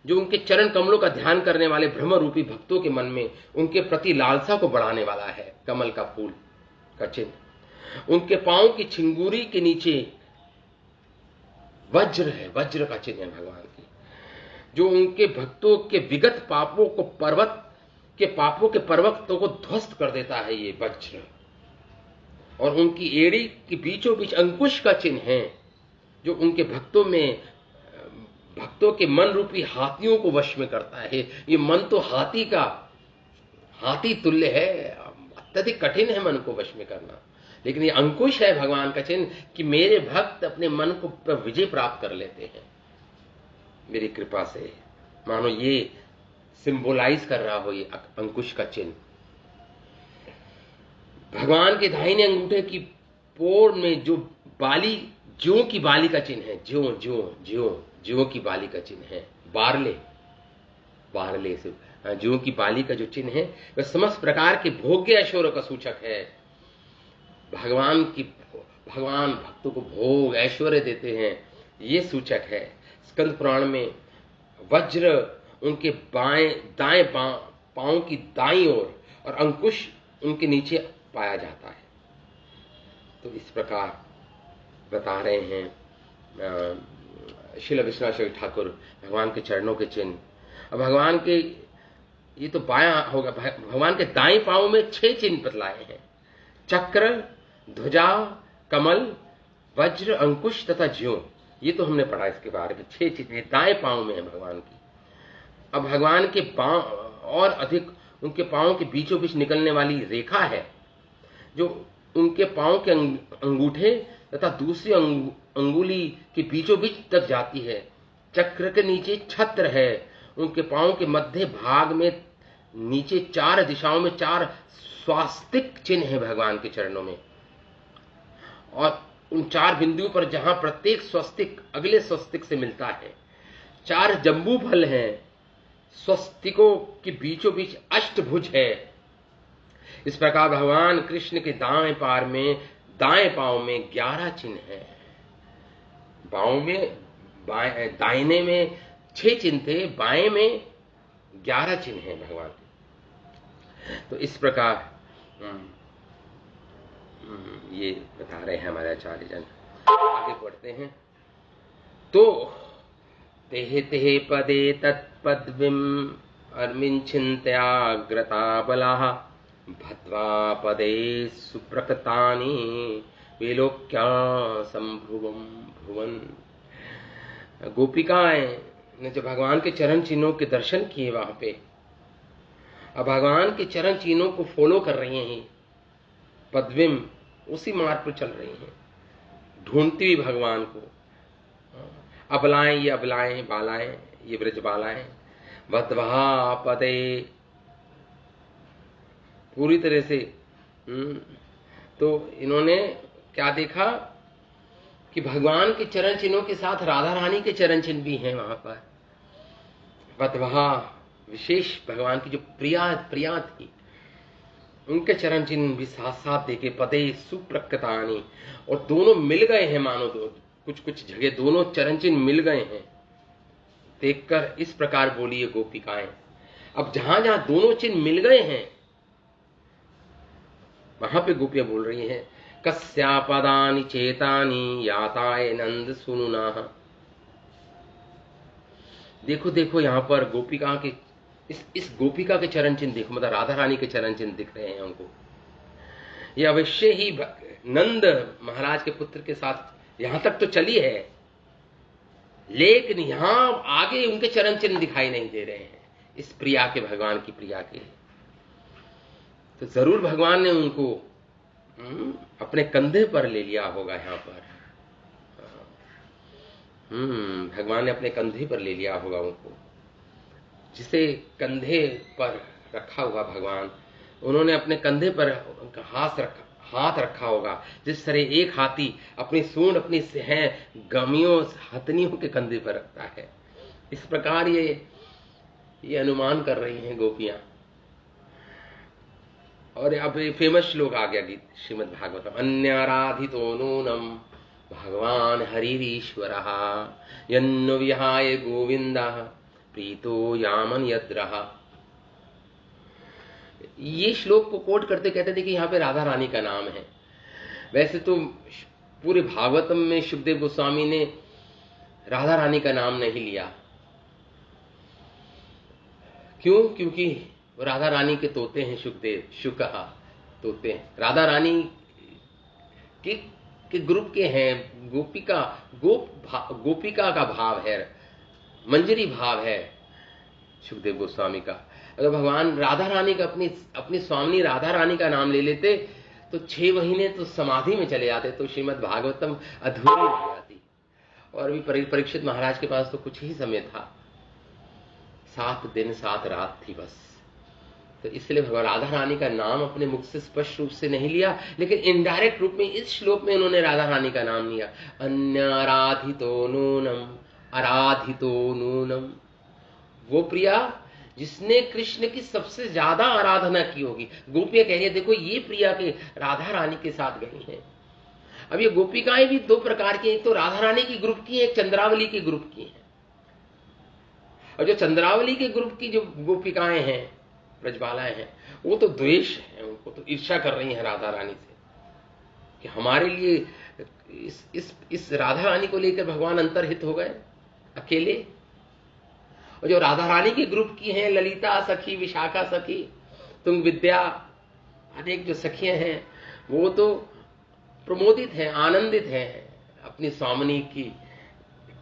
जो उनके चरण कमलों का ध्यान करने वाले ब्रह्म रूपी भक्तों के मन में उनके प्रति लालसा को बढ़ाने वाला है। कमल का फूल का चिन्ह उनके पांव की छिंगूरी के नीचे वज्र है, वज्र का चिन्ह है भगवान की, जो उनके भक्तों के विगत पापों के पर्वतों को ध्वस्त कर देता है ये वज्र। और उनकी एड़ी के बीचों बीच अंकुश का चिन्ह है, जो उनके भक्तों के मन रूपी हाथियों को वश में करता है। ये मन तो हाथी तुल्य है, अत्यधिक कठिन है मन को वश में करना, लेकिन ये अंकुश है भगवान का चिन्ह कि मेरे भक्त अपने मन को विजय प्राप्त कर लेते हैं मेरी कृपा से। मानो ये सिंबोलाइज कर रहा हो ये अंकुश का चिन्ह। भगवान के दाहिने अंगूठे की पोर में जो ज्यों की बाली का चिन्ह है, ज्यों की बाली का चिन्ह है, बारले से ज्यों की बाली का जो चिन्ह है वह समस्त प्रकार के भोग्य ऐश्वर्य का सूचक है। भगवान भक्तों को भोग ऐश्वर्य देते हैं, ये सूचक है। स्कंद पुराण में वज्र उनके दाएं पांव की दाईं ओर और अंकुश उनके नीचे पाया जाता है। तो इस प्रकार बता रहे हैं श्रील विश्वनाथ चक्रवर्ती ठाकुर भगवान के चरणों के चिन्ह। अब भगवान के ये तो बायां होगा, भगवान के दाएं पांव में 6 चिन्ह बतलाए हैं, चक्र, ध्वजा, कमल, वज्र, अंकुश तथा ज्यों। ये तो हमने पढ़ा इसके बारे में। 6 चिन्ह दाएं पांव में है भगवान की। अब भगवान के पांव और अधिक उनके पांव के बीचों बीच निकलने वाली रेखा है, जो उनके पांव के अंगूठे तथा दूसरी अंगुली के बीचों बीच तक जाती है। चक्र के नीचे छत्र है, उनके पांव के मध्य भाग में नीचे 4 दिशाओं में 4 स्वास्तिक चिन्ह है भगवान के चरणों में, और उन 4 बिंदुओं पर जहां प्रत्येक स्वस्तिक अगले स्वस्तिक से मिलता है, 4 जंबू फल हैं, स्वस्तिकों के बीचों बीच अष्टभुज है। इस प्रकार भगवान कृष्ण के दाएं पांव में 11 चिन्ह हैं। बाएं में दाहिने में 6 चिन्ह थे, बाएं में 11 चिन्ह हैं भगवान के। तो इस प्रकार ये बता रहे हैं हमारे आचार्य जन। आगे बढ़ते हैं। तो तेहे तेहे पदे तत्पद्विम अर्मिंचिन्त्याग्रता बलाः भद्वा पदे सुप्रकतानि विलोक्या संभुवम भुवन। गोपिकाएं ने जब भगवान के चरण चिन्हों के दर्शन किए वहां पे, अब भगवान के चरण चिन्हों को फॉलो कर रही हैं, पद्विम उसी मार्ग पर चल रही हैं, ढूंढती हुई भगवान को। अबलाएं ये अबलाएं, बालाएं ये ब्रज बालाएं, भद्वा पदे पूरी तरह से। तो इन्होंने क्या देखा कि भगवान के चरण चिन्हों के साथ राधा रानी के चरण चिन्ह भी हैं वहां पर। भद्वा विशेष भगवान की जो प्रिया थी, उनके चरण चिन्ह भी साथ साथ देखे। पदे सुप्रकतानि, और दोनों मिल गए हैं, मानो दो कुछ जगह दोनों चरण चिन्ह मिल गए हैं। देखकर इस प्रकार बोली ये गोपिकाएं। अब जहां जहां दोनों चिन्ह मिल गए हैं वहां पे गोपियां बोल रही हैं, कस्यापदानि चेतानि याताय नंद सुनुना। देखो देखो यहां पर गोपिका के इस गोपिका के चरण चिन्ह देखो, मतलब राधा रानी के चरण चिन्ह दिख रहे हैं हमको। ये अवश्य ही नंद महाराज के पुत्र के साथ यहां तक तो चली है, लेकिन यहां आगे उनके चरण चिन्ह दिखाई नहीं दे रहे हैं, इस प्रिया के, भगवान की प्रिया के। तो जरूर भगवान ने उनको अपने कंधे पर ले लिया होगा। यहां पर भगवान ने अपने कंधे पर ले लिया होगा उनको, जिसे कंधे पर रखा हुआ भगवान, उन्होंने अपने कंधे पर हाथ रखा होगा। जिस तरह एक हाथी अपनी सूंड अपनी गमियों हथनियों के कंधे पर रखता है, इस प्रकार ये अनुमान कर रही हैं गोपियां। और अब ये फेमस श्लोक आ गया गीत श्रीमद् भागवतम। अन्याराधितो नूनम भगवान हरिरीश्वरः यन्नो विहाय गोविंदः प्रीतो यामन यद्रहा। ये श्लोक को कोट करते कहते थे कि यहां पे राधा रानी का नाम है। वैसे तो पूरे भागवतम में शुकदेव गोस्वामी ने राधा रानी का नाम नहीं लिया। क्यों? क्योंकि राधा रानी के तोते हैं शुकदेव, शुकहा तोते हैं, राधा रानी के ग्रुप के हैं। गोपिका का भाव है, मंजरी भाव है शुकदेव गोस्वामी का। अगर भगवान राधा रानी का अपनी स्वामिनी राधा रानी का नाम ले लेते तो 6 महीने तो समाधि में चले जाते, तो श्रीमद् भागवतम अधूरी रह जाती। और भी परीक्षित महाराज के पास तो कुछ ही समय था, 7 दिन 7 रात थी बस। तो इसलिए भगवान राधा रानी का नाम अपने मुख से स्पष्ट रूप से नहीं लिया, लेकिन इनडायरेक्ट रूप में इस श्लोक में उन्होंने राधा रानी का नाम लिया। अन्याराधितो नूनम, आराधितो नूनम, वो प्रिया जिसने कृष्ण की सबसे ज्यादा आराधना की होगी। गोपियां कह रही है देखो ये प्रिया के राधा रानी के साथ गई हैं। अब ये गोपिकाएं भी 2 प्रकार की, एक तो राधा रानी की ग्रुप की है, एक चंद्रावली की ग्रुप की है। और जो चंद्रावली के ग्रुप की जो गोपिकाएं हैं, ब्रजबालाएं हैं, वो तो द्वेष है, उनको तो ईर्ष्या कर रही है राधा रानी से कि हमारे लिए इस राधा रानी को लेकर भगवान अंतर्हित हो गए अकेले। और जो राधा रानी के ग्रुप की हैं, ललिता सखी, विशाखा सखी, तुंग विद्या, अनेक जो सखियां हैं, वो तो प्रमोदित हैं, आनंदित हैं अपनी स्वामिनी की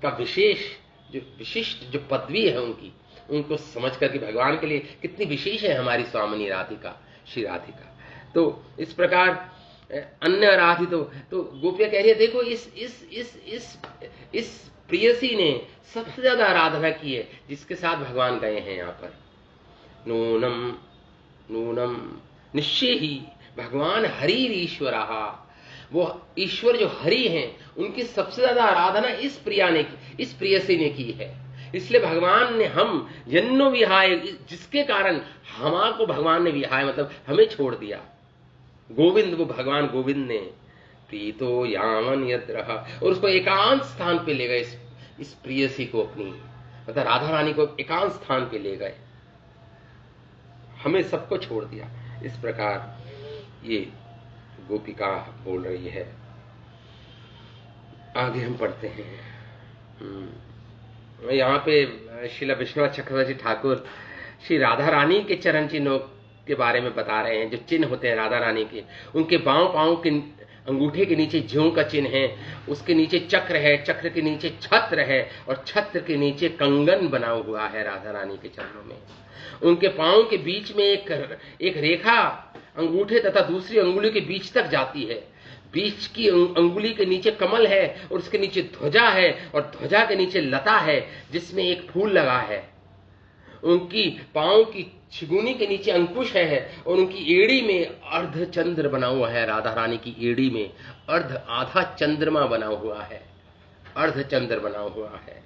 का विशिष्ट जो पदवी है उनकी, उनको समझ करके भगवान के लिए कितनी विशेष है हमारी स्वामिनी राधिका, श्री राधिका। तो इस प्रकार अन्य आराधित तो गोपियां कह रही है देखो इस प्रेयसी ने सबसे ज्यादा आराधना की है, जिसके साथ भगवान गए हैं यहाँ पर। नूनम नूनम निश्चय ही भगवान हरि ईश्वरा, वो ईश्वर जो हरि हैं उनकी सबसे ज्यादा आराधना इस प्रेयसी ने की है। इसलिए भगवान ने हम जन्नो विहाय, जिसके कारण हमारे को भगवान ने विहाय मतलब हमें छोड़ दिया। गोविंद, वो भगवान गोविंद ने प्रीतो यावन यद्रहा, और उसको एकांत स्थान पे ले गए, इस प्रेयसी को अपनी मतलब राधा रानी को एकांत स्थान पे ले गए, हमें सबको छोड़ दिया। इस प्रकार ये गोपिका बोल रही है। आगे हम पढ़ते हैं। यहाँ पे श्रील विश्वनाथ चक्रवर्ती ठाकुर श्री राधा रानी के चरण चिन्हों के बारे में बता रहे हैं। जो चिन्ह होते हैं राधा रानी के, उनके पांव के अंगूठे के नीचे ज्यों का चिन्ह है, उसके नीचे चक्र है, चक्र के नीचे छत्र है, और छत्र के नीचे कंगन बना हुआ है राधा रानी के चरणों में। उनके पांव के बीच में एक रेखा अंगूठे तथा दूसरी अंगुली के बीच तक जाती है। बीच की अंगुली के नीचे कमल है, और उसके नीचे ध्वजा है, और ध्वजा के नीचे लता है जिसमें एक फूल लगा है। उनकी पांव की छिगुनी के नीचे अंकुश है, और उनकी एड़ी में अर्ध चंद्र बना हुआ है। राधा रानी की एड़ी में आधा चंद्रमा बना हुआ है, अर्ध चंद्र बना हुआ है।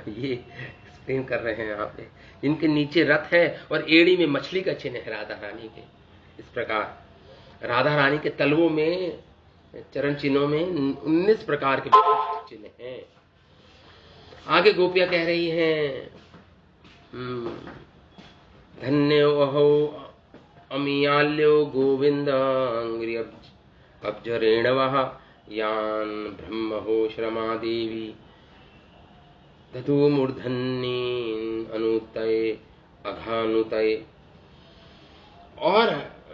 ये एक्सप्लेन कर रहे हैं यहाँ पे। इनके नीचे रथ है और एड़ी में मछली का चिन्ह है राधा रानी के। इस प्रकार राधा रानी के तलवों में, चरण चिन्हों में 19 प्रकार के चिन्ह हैं। आगे गोपियां कह रही हैं, धन्यो अहो अमियाल्यो गोविंद अंग्रि अब्जरेणवः यान ब्रह्महो श्रमा देवी दधु मूर्धन्य अनुतय अघानुतय। और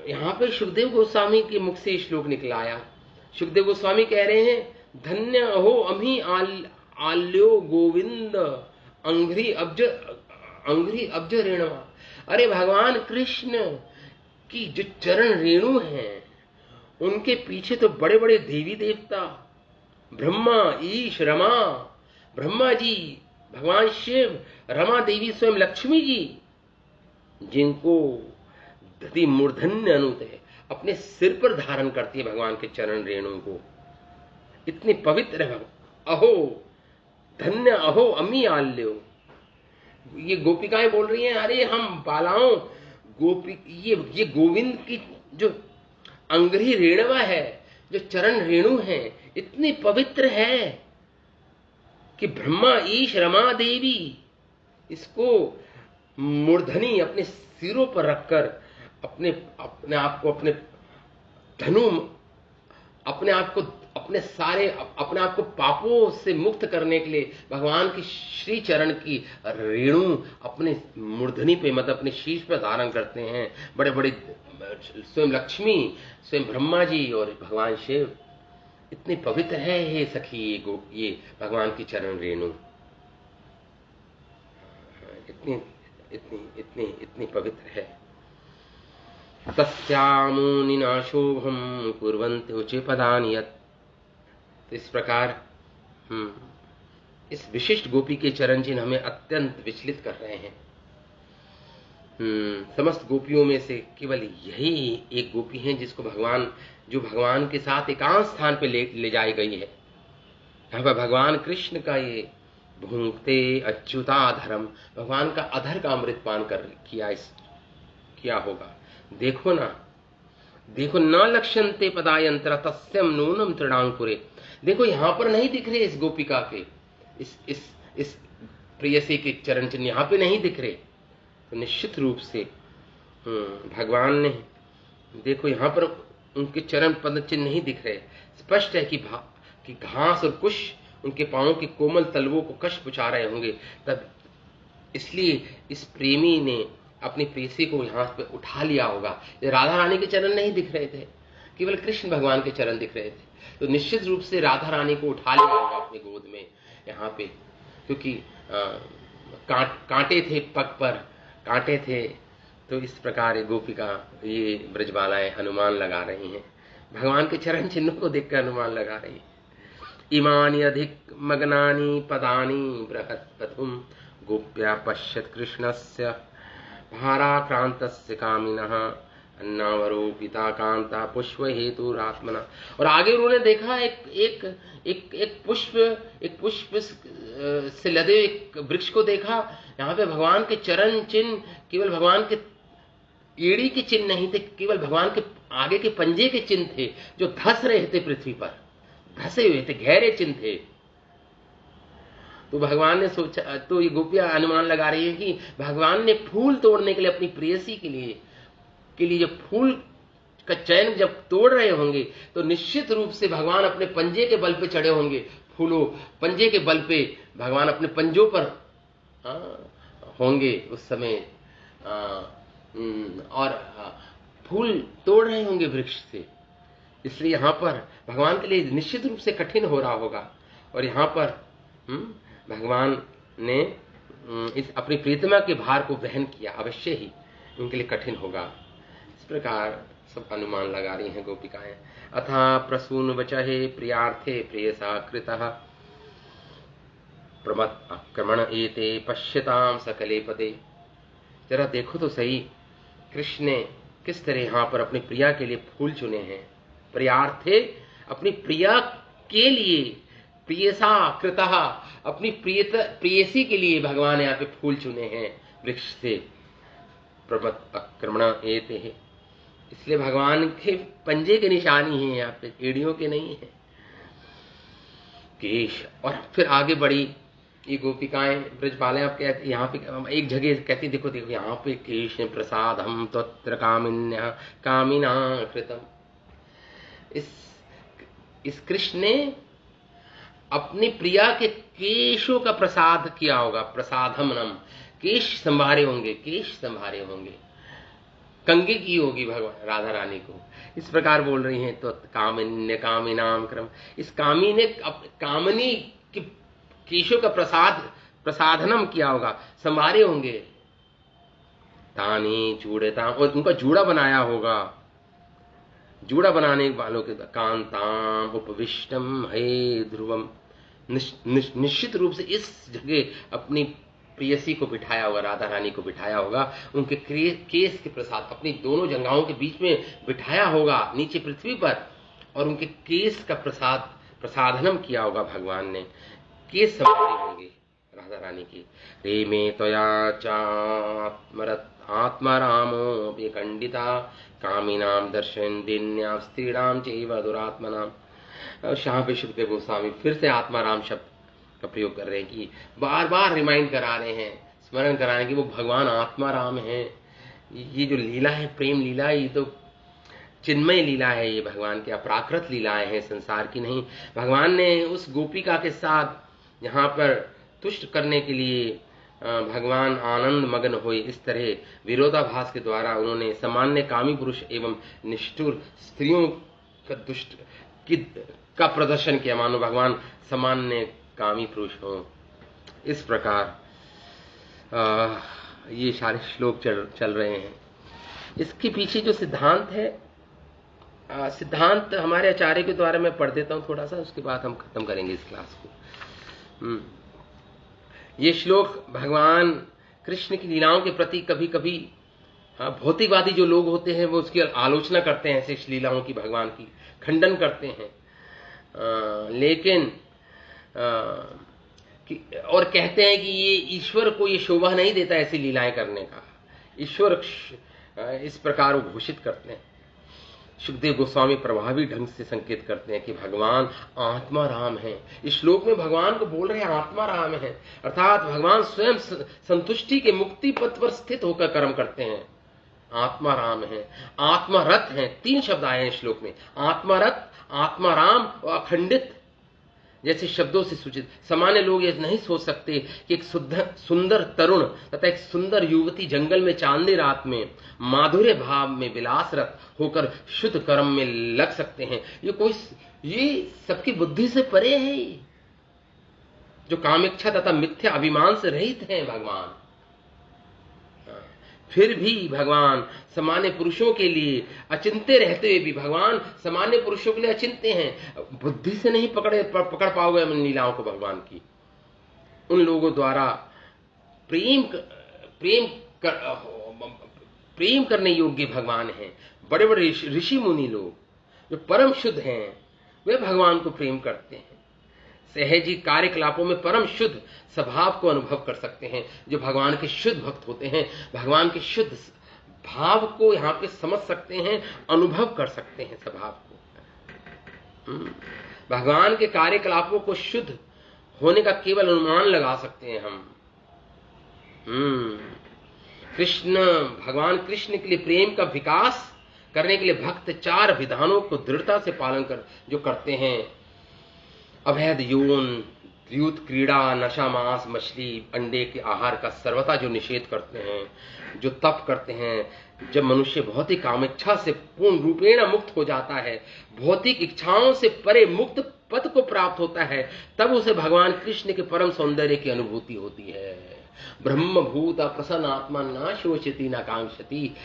यहाँ पे सुखदेव गोस्वामी के मुख से श्लोक निकलाया। सुखदेव गोस्वामी कह रहे हैं, धन्य अहो अमी आल्यो गोविंद अंघ्रि अब्ज रेणवा। अरे भगवान कृष्ण की जो चरण रेणु हैं, उनके पीछे तो बड़े बड़े देवी देवता, ब्रह्मा, ईश, रमा, ब्रह्मा जी, भगवान शिव, रमा देवी, स्वयं लक्ष्मी जी, जिनको दधि मूर्धन्य अनुतय अपने सिर पर धारण करती है भगवान के चरण रेणु को। इतने पवित्र है। अहो धन्य अहो अमी आल्यो। ये गोपिकाएं बोल रही हैं, अरे हम बालाओं गोपी, ये गोविंद की जो अंग्री रेणवा है, जो चरण रेणु है, इतनी पवित्र है कि ब्रह्मा, ईश, रमा देवी इसको मूर्धनी अपने सिरों पर रखकर अपने आप को, अपने धनु, अपने आप को पापों से मुक्त करने के लिए भगवान की श्री चरण की रेणु अपने मूर्धनी पे मतलब अपने शीश पर धारण करते हैं। बड़े बड़े स्वयं लक्ष्मी, स्वयं ब्रह्मा जी और भगवान शिव। इतनी पवित्र है हे सखी ये भगवान की चरण रेणु। इतनी पवित्र है। तस्यामुनिना शोभम कुर्वन्ति उचे पदानि यत्। तो इस प्रकार इस विशिष्ट गोपी के चरण चिन्ह हमें अत्यंत विचलित कर रहे हैं। समस्त गोपियों में से केवल यही एक गोपी है जिसको जो भगवान के साथ एकांत स्थान पे ले जाई गई है। यहाँ पर भगवान कृष्ण का ये भूंगते अच्युताधरम, भगवान का अधर का अमृतपान किया होगा। देखो न लक्ष्यन्ते पदायंत्र तस्यम नूनम तृणांकुरे। देखो यहाँ पर नहीं दिख रहे इस गोपिका के, इस प्रेयसी के चरण चिन्ह यहाँ पे नहीं दिख रहे। तो निश्चित रूप से भगवान ने, देखो यहाँ पर उनके चरण पद चिन्ह नहीं दिख रहे। स्पष्ट है कि घास और कुश उनके पांवों के कोमल तलवों को कष्ट पहुंचा रहे होंगे। तब इसलिए इस प्रेमी ने अपनी प्रेयसी को यहाँ पे उठा लिया होगा। ये राधा रानी के चरण नहीं दिख रहे थे, केवल कृष्ण भगवान के चरण दिख रहे थे। तो निश्चित रूप से राधा रानी को उठा लिया होगा अपनी गोद में यहाँ पे, क्योंकि कांटे थे, पग पर कांटे थे। तो इस प्रकार गोपिका, ये ब्रजबालाएं अनुमान लगा रही हैं, भगवान के चरण चिन्हों को देखकर अनुमान लगा रही हैं। इमानि अधिक मग्नानि पदानि बृहत्पथुम गोप्या पश्यत कृष्णस्य भाराक्रांतस्य कामिनः अन्नावरोपिता कांता पुष्प हेतु रात्मना। और आगे उन्होंने देखा एक पुष्प से लदे एक वृक्ष को देखा। यहाँ पे भगवान के चरण चिन्ह केवल भगवान के एड़ी के चिन्ह नहीं थे, केवल भगवान के आगे के पंजे के चिन्ह थे जो धस रहे थे, पृथ्वी पर धसे हुए थे, गहरे चिन्ह थे। तो भगवान ने सोचा, तो ये गोपियां अनुमान लगा रही है कि भगवान ने फूल तोड़ने के लिए अपनी प्रेयसी के लिए जब फूल का चयन जब तोड़ रहे होंगे तो निश्चित रूप से भगवान अपने पंजे के बल पे चढ़े होंगे। फूलों पंजे के बल पे भगवान अपने पंजों पर होंगे उस समय, और फूल तोड़ रहे होंगे वृक्ष से। इसलिए यहां पर भगवान के लिए निश्चित रूप से कठिन हो रहा होगा। और यहां पर भगवान ने इस अपनी प्रीतमा के भार को वहन किया, अवश्य ही उनके लिए कठिन होगा। इस प्रकार सब अनुमान लगा रही हैं गोपिकाएं। अथा प्रसून वचहे प्रियार्थे प्रेयसा कृतः प्रमत आक्रमण एते पश्यताम सकले पदे। जरा देखो तो सही, कृष्ण ने किस तरह यहां पर अपनी प्रिया के लिए फूल चुने हैं। प्रियार्थे, अपनी प्रिया के लिए, प्रियसा कृतः, अपनी प्रेयसी के लिए भगवान यहाँ पे फूल चुने हैं वृक्ष से। प्रमत आक्रमण एते है, इसलिए भगवान के पंजे के निशानी है यहाँ पे, एड़ियों के नहीं है। केश, और फिर आगे बढ़ी ये गोपिकाएं ब्रजबालें। आप कहते यहाँ पे एक जगह कहती, देखो देखो यहाँ पे केश प्रसाद हम तत्र कामिन्या कामिना कृतम। इस कृष्ण ने अपनी प्रिया के केशों का प्रसाद किया होगा, प्रसादमनम, केश संभारे होंगे, केश संभारे होंगे, कंगी की होगी भगवान राधा रानी को। इस प्रकार बोल रही हैं। तो कामिन्य कामिनाम क्रम, इस कामी ने कामनी के केशों का प्रसाधनम किया होगा, संभारे होंगे। तानी चूड़ता, और उनका जूड़ा बनाया होगा, जूड़ा बनाने वालों के कांताम उपविष्टम हे ध्रुवम, निश्चित रूप से इस जगह अपनी प्रेयसी को बिठाया होगा, राधा रानी को बिठाया होगा, उनके केस के प्रसाद अपनी दोनों जंघाओं के बीच में बिठाया होगा नीचे पृथ्वी पर, और उनके केस का प्रसाधनम किया होगा भगवान ने, केस संभाले होंगे राधा रानी की। रे में त्वया चात्मरत आत्मारामो विखंडिता कामिनाम दर्शन दिन्याम स्त्रीणाम चैव दुरात्मनाम। यहाँ पे सुखदेव गोस्वामी फिर से आत्माराम शब्द का प्रयोग कर रहे हैं कि बार बार रिमाइंड करा रहे हैं, स्मरण करा रहे हैं कि वो भगवान आत्माराम है। ये जो लीला है, प्रेम लीला, ये तो चिन्मय लीला है, ये भगवान की अपराकृत लीलाएं हैं, संसार की नहीं। भगवान ने उस गोपिका के साथ यहाँ पर तुष्ट करने के लिए भगवान आनंद मग्न हुए। इस तरह विरोधाभास के द्वारा उन्होंने सामान्य कामी पुरुष एवं निष्ठुर स्त्रियों का प्रदर्शन किया, मानो भगवान सामान्य कामी पुरुष हो। इस प्रकार ये सारे श्लोक चल रहे हैं। इसके पीछे जो सिद्धांत है, सिद्धांत हमारे आचार्य के द्वारा मैं पढ़ देता हूं थोड़ा सा, उसके बाद हम खत्म करेंगे इस क्लास को। ये श्लोक भगवान कृष्ण की लीलाओं के प्रति कभी कभी भौतिकवादी जो लोग होते हैं वो उसकी आलोचना करते हैं, ऐसे लीलाओं की, भगवान की खंडन करते हैं, लेकिन और कहते हैं कि ये ईश्वर को ये शोभा नहीं देता ऐसी लीलाएं करने का, ईश्वर इस प्रकार वो घोषित करते हैं। सुखदेव गोस्वामी प्रभावी ढंग से संकेत करते हैं कि भगवान आत्मा राम है। इस श्लोक में भगवान को बोल रहे हैं आत्मा राम है, अर्थात भगवान स्वयं संतुष्टि के मुक्ति पथ पर स्थित होकर कर्म करते हैं। आत्मा राम है, आत्मारत है, 3 शब्द आए हैं श्लोक में, आत्मारत, आत्मा राम और अखंडित जैसे शब्दों से सूचित। सामान्य लोग ये नहीं सोच सकते कि एक सुंदर तरुण तथा एक सुंदर युवती जंगल में चांदनी रात में माधुर्य भाव में विलासरत होकर शुद्ध कर्म में लग सकते हैं। ये सबकी बुद्धि से परे है, जो कामेच्छा तथा मिथ्या अभिमान से रहित हैं भगवान। फिर भी भगवान सामान्य पुरुषों के लिए अचिंत्य रहते हुए भी भगवान सामान्य पुरुषों के लिए अचिंत्य हैं। बुद्धि से नहीं पकड़ पाओगे इन लीलाओं को भगवान की। उन लोगों द्वारा प्रेम करने योग्य भगवान हैं। बड़े बड़े ऋषि मुनि लोग जो परम शुद्ध हैं वे भगवान को प्रेम करते हैं। सहजी कार्यकलापों में परम शुद्ध स्वभाव को अनुभव कर सकते हैं। जो भगवान के शुद्ध भक्त होते हैं भगवान के शुद्ध भाव को यहाँ पे समझ सकते हैं, अनुभव कर सकते हैं स्वभाव को। भगवान के कार्यकलापों को शुद्ध होने का केवल अनुमान लगा सकते हैं हम। भगवान कृष्ण के लिए प्रेम का विकास करने के लिए भक्त 4 विधानों को दृढ़ता से पालन जो करते हैं। अवैध यौन, द्यूत क्रीड़ा, नशा, मांस, मछली, अंडे के आहार का सर्वथा जो निषेध करते हैं, जो तप करते हैं। जब मनुष्य भौतिक कामेच्छा से पूर्ण रूपेण मुक्त हो जाता है, भौतिक इच्छाओं से परे मुक्त पद को प्राप्त होता है, तब उसे भगवान कृष्ण के परम सौंदर्य की अनुभूति होती है। ब्रह्मभूत प्रसन्न आत्मा न शोचति न कांक्षति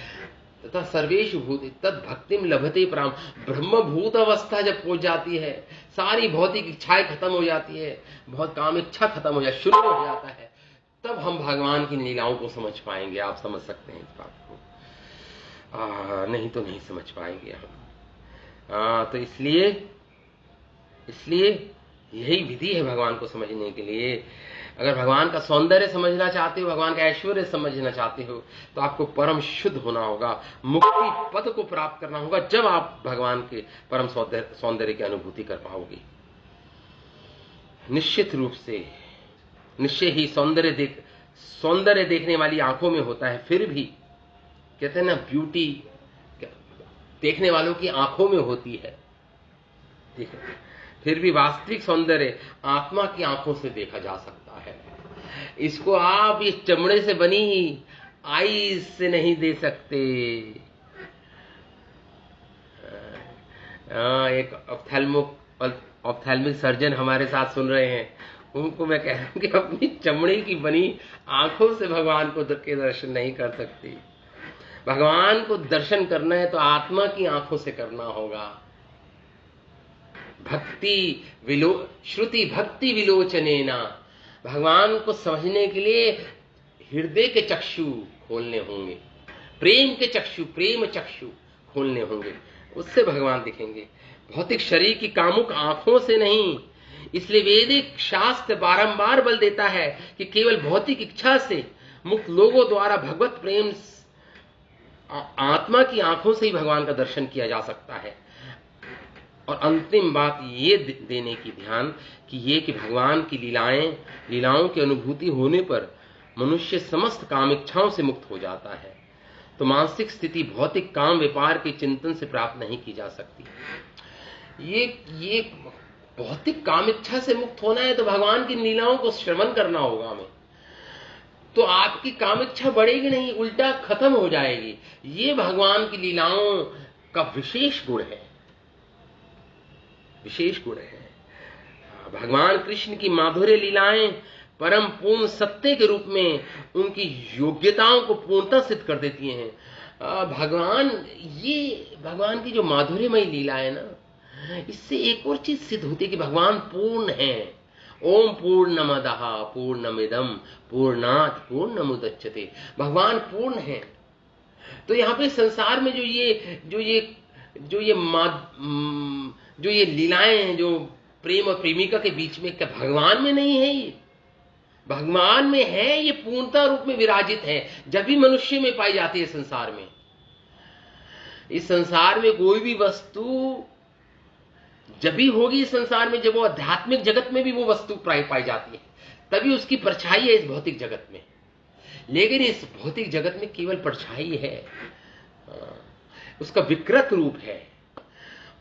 तथा सर्वेषु भूत तद भक्तिम लभते पराम। ब्रह्मभूत अवस्था जब पहुंच जाती है, सारी भौतिक इच्छाएं खत्म हो जाती है, बहुत काम इच्छा खत्म हो जाए, शून्य हो जाता है, तब हम भगवान की लीलाओं को समझ पाएंगे। आप समझ सकते हैं इस बात को, नहीं तो नहीं समझ पाएंगे हम। तो इसलिए यही विधि है भगवान को समझने के लिए। अगर भगवान का सौंदर्य समझना चाहते हो, भगवान का ऐश्वर्य समझना चाहते हो, तो आपको परम शुद्ध होना होगा, मुक्ति पद को प्राप्त करना होगा। जब आप भगवान के परम सौंदर्य की अनुभूति कर पाओगे। निश्चित रूप से निश्चय ही सौंदर्य देखने वाली आंखों में होता है। फिर भी कहते हैं ना, ब्यूटी देखने वालों की आंखों में होती है। ठीक है, फिर भी वास्तविक सौंदर्य आत्मा की आंखों से देखा जा सकता है। इसको आप इस चमड़े से बनी आईज से नहीं दे सकते। एक ऑप्थेल्मिक सर्जन हमारे साथ सुन रहे हैं, उनको मैं कह रहा हूं कि अपनी चमड़े की बनी आंखों से भगवान को के दर्शन नहीं कर सकती। भगवान को दर्शन करना है तो आत्मा की आंखों से करना होगा। श्रुति भक्ति विलोचनेना, भगवान को समझने के लिए हृदय के चक्षु खोलने होंगे, प्रेम के चक्षु, प्रेम चक्षु खोलने होंगे, उससे भगवान दिखेंगे। भौतिक शरीर की कामुक आंखों से नहीं। इसलिए वैदिक शास्त्र बारंबार बल देता है कि केवल भौतिक इच्छा से मुक्त लोगों द्वारा भगवत प्रेम आत्मा की आंखों से ही भगवान का दर्शन किया जा सकता है। और अंतिम बात ये देने की ध्यान कि भगवान की लीलाओं की अनुभूति होने पर मनुष्य समस्त काम इच्छाओं से मुक्त हो जाता है। तो मानसिक स्थिति भौतिक काम व्यापार के चिंतन से प्राप्त नहीं की जा सकती। ये भौतिक काम इच्छा से मुक्त होना है तो भगवान की लीलाओं को श्रवण करना होगा हमें। तो आपकी काम इच्छा बढ़ेगी नहीं, उल्टा खत्म हो जाएगी। ये भगवान की लीलाओं का विशेष गुण है। भगवान कृष्ण की माधुर्य लीलाएं परम पूर्ण सत्य के रूप में उनकी योग्यताओं को पूर्णता सिद्ध कर देती हैं। भगवान की जो माधुर्यमय लीला है ना, इससे एक और चीज सिद्ध होती है कि भगवान पूर्ण है। ओम पूर्णमदः पूर्णमिदं पूर्णात् पूर्णमुदच्यते। भगवान पूर्ण है। तो यहाँ पे संसार में जो ये लीलाएं हैं, जो प्रेम और प्रेमिका के बीच में, क्या भगवान में नहीं है? ये भगवान में है, ये पूर्णता रूप में विराजित है। जब भी मनुष्य में पाई जाती है संसार में, इस संसार में कोई भी वस्तु जब भी होगी इस संसार में, जब वो आध्यात्मिक जगत में भी वो वस्तु पाई जाती है, तभी उसकी परछाई है इस भौतिक जगत में। लेकिन इस भौतिक जगत में केवल परछाई है, उसका विकृत रूप है,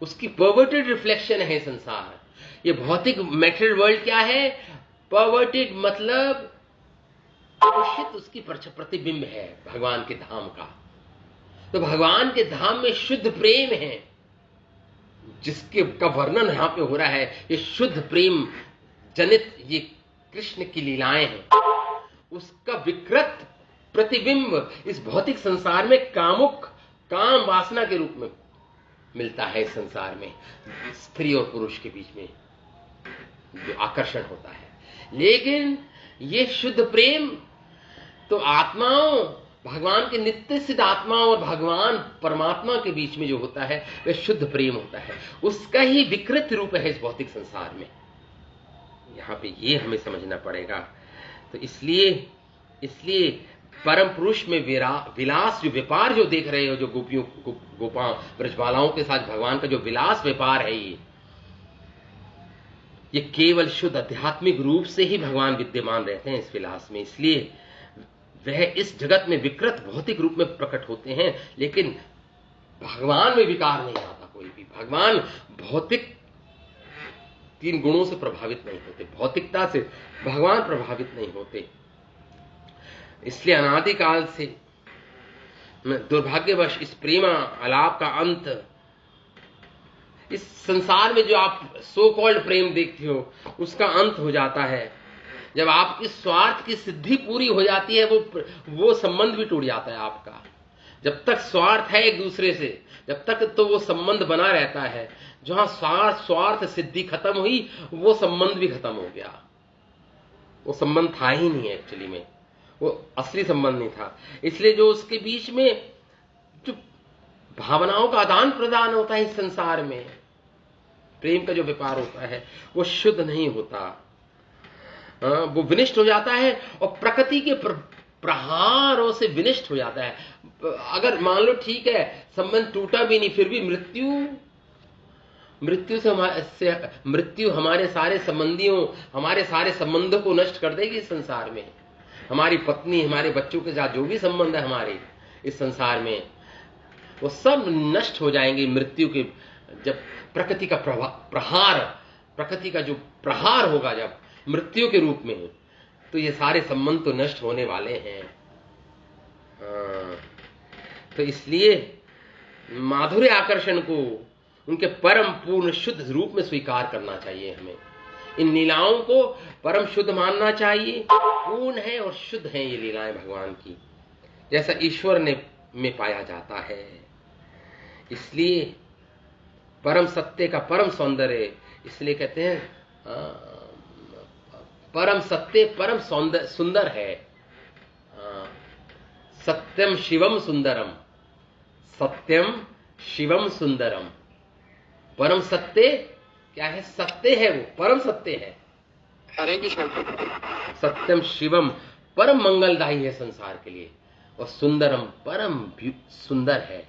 उसकी परवर्टेड रिफ्लेक्शन है संसार। ये भौतिक मैटेरियल वर्ल्ड क्या है? परवर्टेड मतलब प्रदूषित उसकी प्रतिबिंब है भगवान के धाम का। तो भगवान के धाम में शुद्ध प्रेम है, जिसके का वर्णन यहां पे हो रहा है। ये शुद्ध प्रेम जनित ये कृष्ण की लीलाएं हैं। उसका विकृत प्रतिबिंब इस भौतिक संसार में काम वासना के रूप में मिलता है। इस संसार में स्त्री और पुरुष के बीच में जो आकर्षण होता है, लेकिन ये शुद्ध प्रेम तो आत्माओं, भगवान के नित्य सिद्ध आत्माओं और भगवान परमात्मा के बीच में जो होता है वह शुद्ध प्रेम होता है। उसका ही विकृत रूप है इस भौतिक संसार में। यहां पे ये हमें समझना पड़ेगा। तो इसलिए परम पुरुष में विलास, जो व्यापार जो देख रहे हो, जो गोपियों गोपा ब्रजबालाओं के साथ भगवान का जो विलास व्यापार है, ये केवल शुद्ध आध्यात्मिक रूप से ही भगवान विद्यमान रहते हैं इस विलास में। इसलिए वह इस जगत में विकृत भौतिक रूप में प्रकट होते हैं, लेकिन भगवान में विकार नहीं आता कोई भी। भगवान भौतिक 3 गुणों से प्रभावित नहीं होते, भौतिकता से भगवान प्रभावित नहीं होते। इसलिए अनादिकाल से दुर्भाग्यवश इस प्रेम आलाप का अंत, इस संसार में जो आप सो कॉल्ड प्रेम देखते हो, उसका अंत हो जाता है जब आपकी स्वार्थ की सिद्धि पूरी हो जाती है। वो संबंध भी टूट जाता है आपका। जब तक स्वार्थ है एक दूसरे से, जब तक तो वो संबंध बना रहता है। जहां स्वार्थ सिद्धि खत्म हुई, वो संबंध भी खत्म हो गया। वो संबंध था ही नहीं एक्चुअली में, वो असली संबंध नहीं था। इसलिए जो उसके बीच में जो भावनाओं का आदान प्रदान होता है इस संसार में, प्रेम का जो व्यापार होता है, वो शुद्ध नहीं होता। वो विनिष्ट हो जाता है और प्रकृति के प्रहारों से विनिष्ट हो जाता है। अगर मान लो ठीक है, संबंध टूटा भी नहीं, फिर भी मृत्यु हमारे सारे संबंधियों, हमारे सारे संबंधों को नष्ट कर देगी इस संसार में। हमारी पत्नी, हमारे बच्चों के साथ जो भी संबंध है हमारे इस संसार में, वो सब नष्ट हो जाएंगे मृत्यु के, जब प्रकृति का प्रकृति का जो प्रहार होगा जब मृत्यु के रूप में, तो ये सारे संबंध तो नष्ट होने वाले हैं। तो इसलिए माधुर्य आकर्षण को उनके परम पूर्ण शुद्ध रूप में स्वीकार करना चाहिए। हमें इन लीलाओं को परम शुद्ध मानना चाहिए। पूर्ण है और शुद्ध है ये लीलाएं भगवान की, जैसा ईश्वर में पाया जाता है। इसलिए परम सत्य का परम सौंदर्य, इसलिए कहते हैं परम सत्य परम सुंदर है। सत्यम शिवम सुंदरम, सत्यम शिवम सुंदरम। परम सत्य क्या है? सत्य है, वो परम सत्य है। हरे कृष्ण। सत्यम शिवम परम मंगलदायी है संसार के लिए, और सुंदरम परम सुंदर है।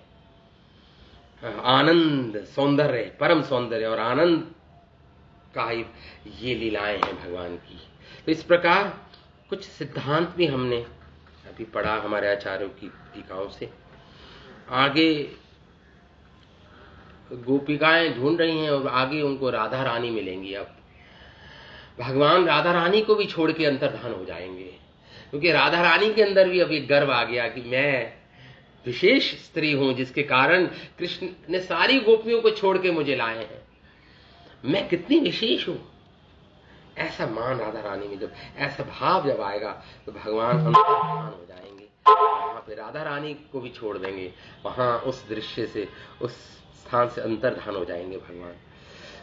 आनंद सौंदर्य, परम सौंदर्य और आनंद का ही ये लीलाएं हैं भगवान की। तो इस प्रकार कुछ सिद्धांत भी हमने अभी पढ़ा हमारे आचार्यों की टीकाओं से। आगे गोपिकाएं ढूंढ रही हैं और आगे उनको राधा रानी मिलेंगी। अब भगवान राधा रानी को भी छोड़ के अंतर्धान हो जाएंगे, क्योंकि राधा रानी के अंदर भी अब एक गर्व आ गया कि मैं विशेष स्त्री हूं, जिसके कारण कृष्ण ने सारी गोपियों को छोड़ के मुझे लाए हैं। मैं कितनी विशेष हूं, ऐसा मान राधा रानी में जब ऐसा भाव जब आएगा तो भगवान अंतर्धान हो जाएंगे। वहां पे राधा रानी को भी छोड़ देंगे, वहां उस दृश्य से, उस स्थान से अंतर्धान हो जाएंगे भगवान।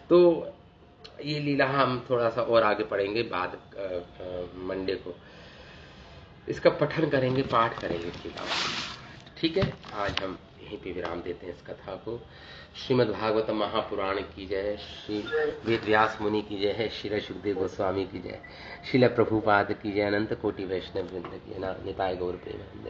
तो ये लीला हम थोड़ा सा और आगे पढ़ेंगे बाद मंडे को, इसका पठन करेंगे, पाठ करेंगे लीला। ठीक है, आज हम यहीं पे विराम देते हैं इस कथा को। श्रीमद् भागवत महापुराण की जय, श्री वेद व्यास मुनि की जय है, श्री सुखदेव गोस्वामी की जय, श्रील प्रभुपाद की जय, अनंत कोटि वैष्णव वृंद की, निताय गौर प्रेमानंद।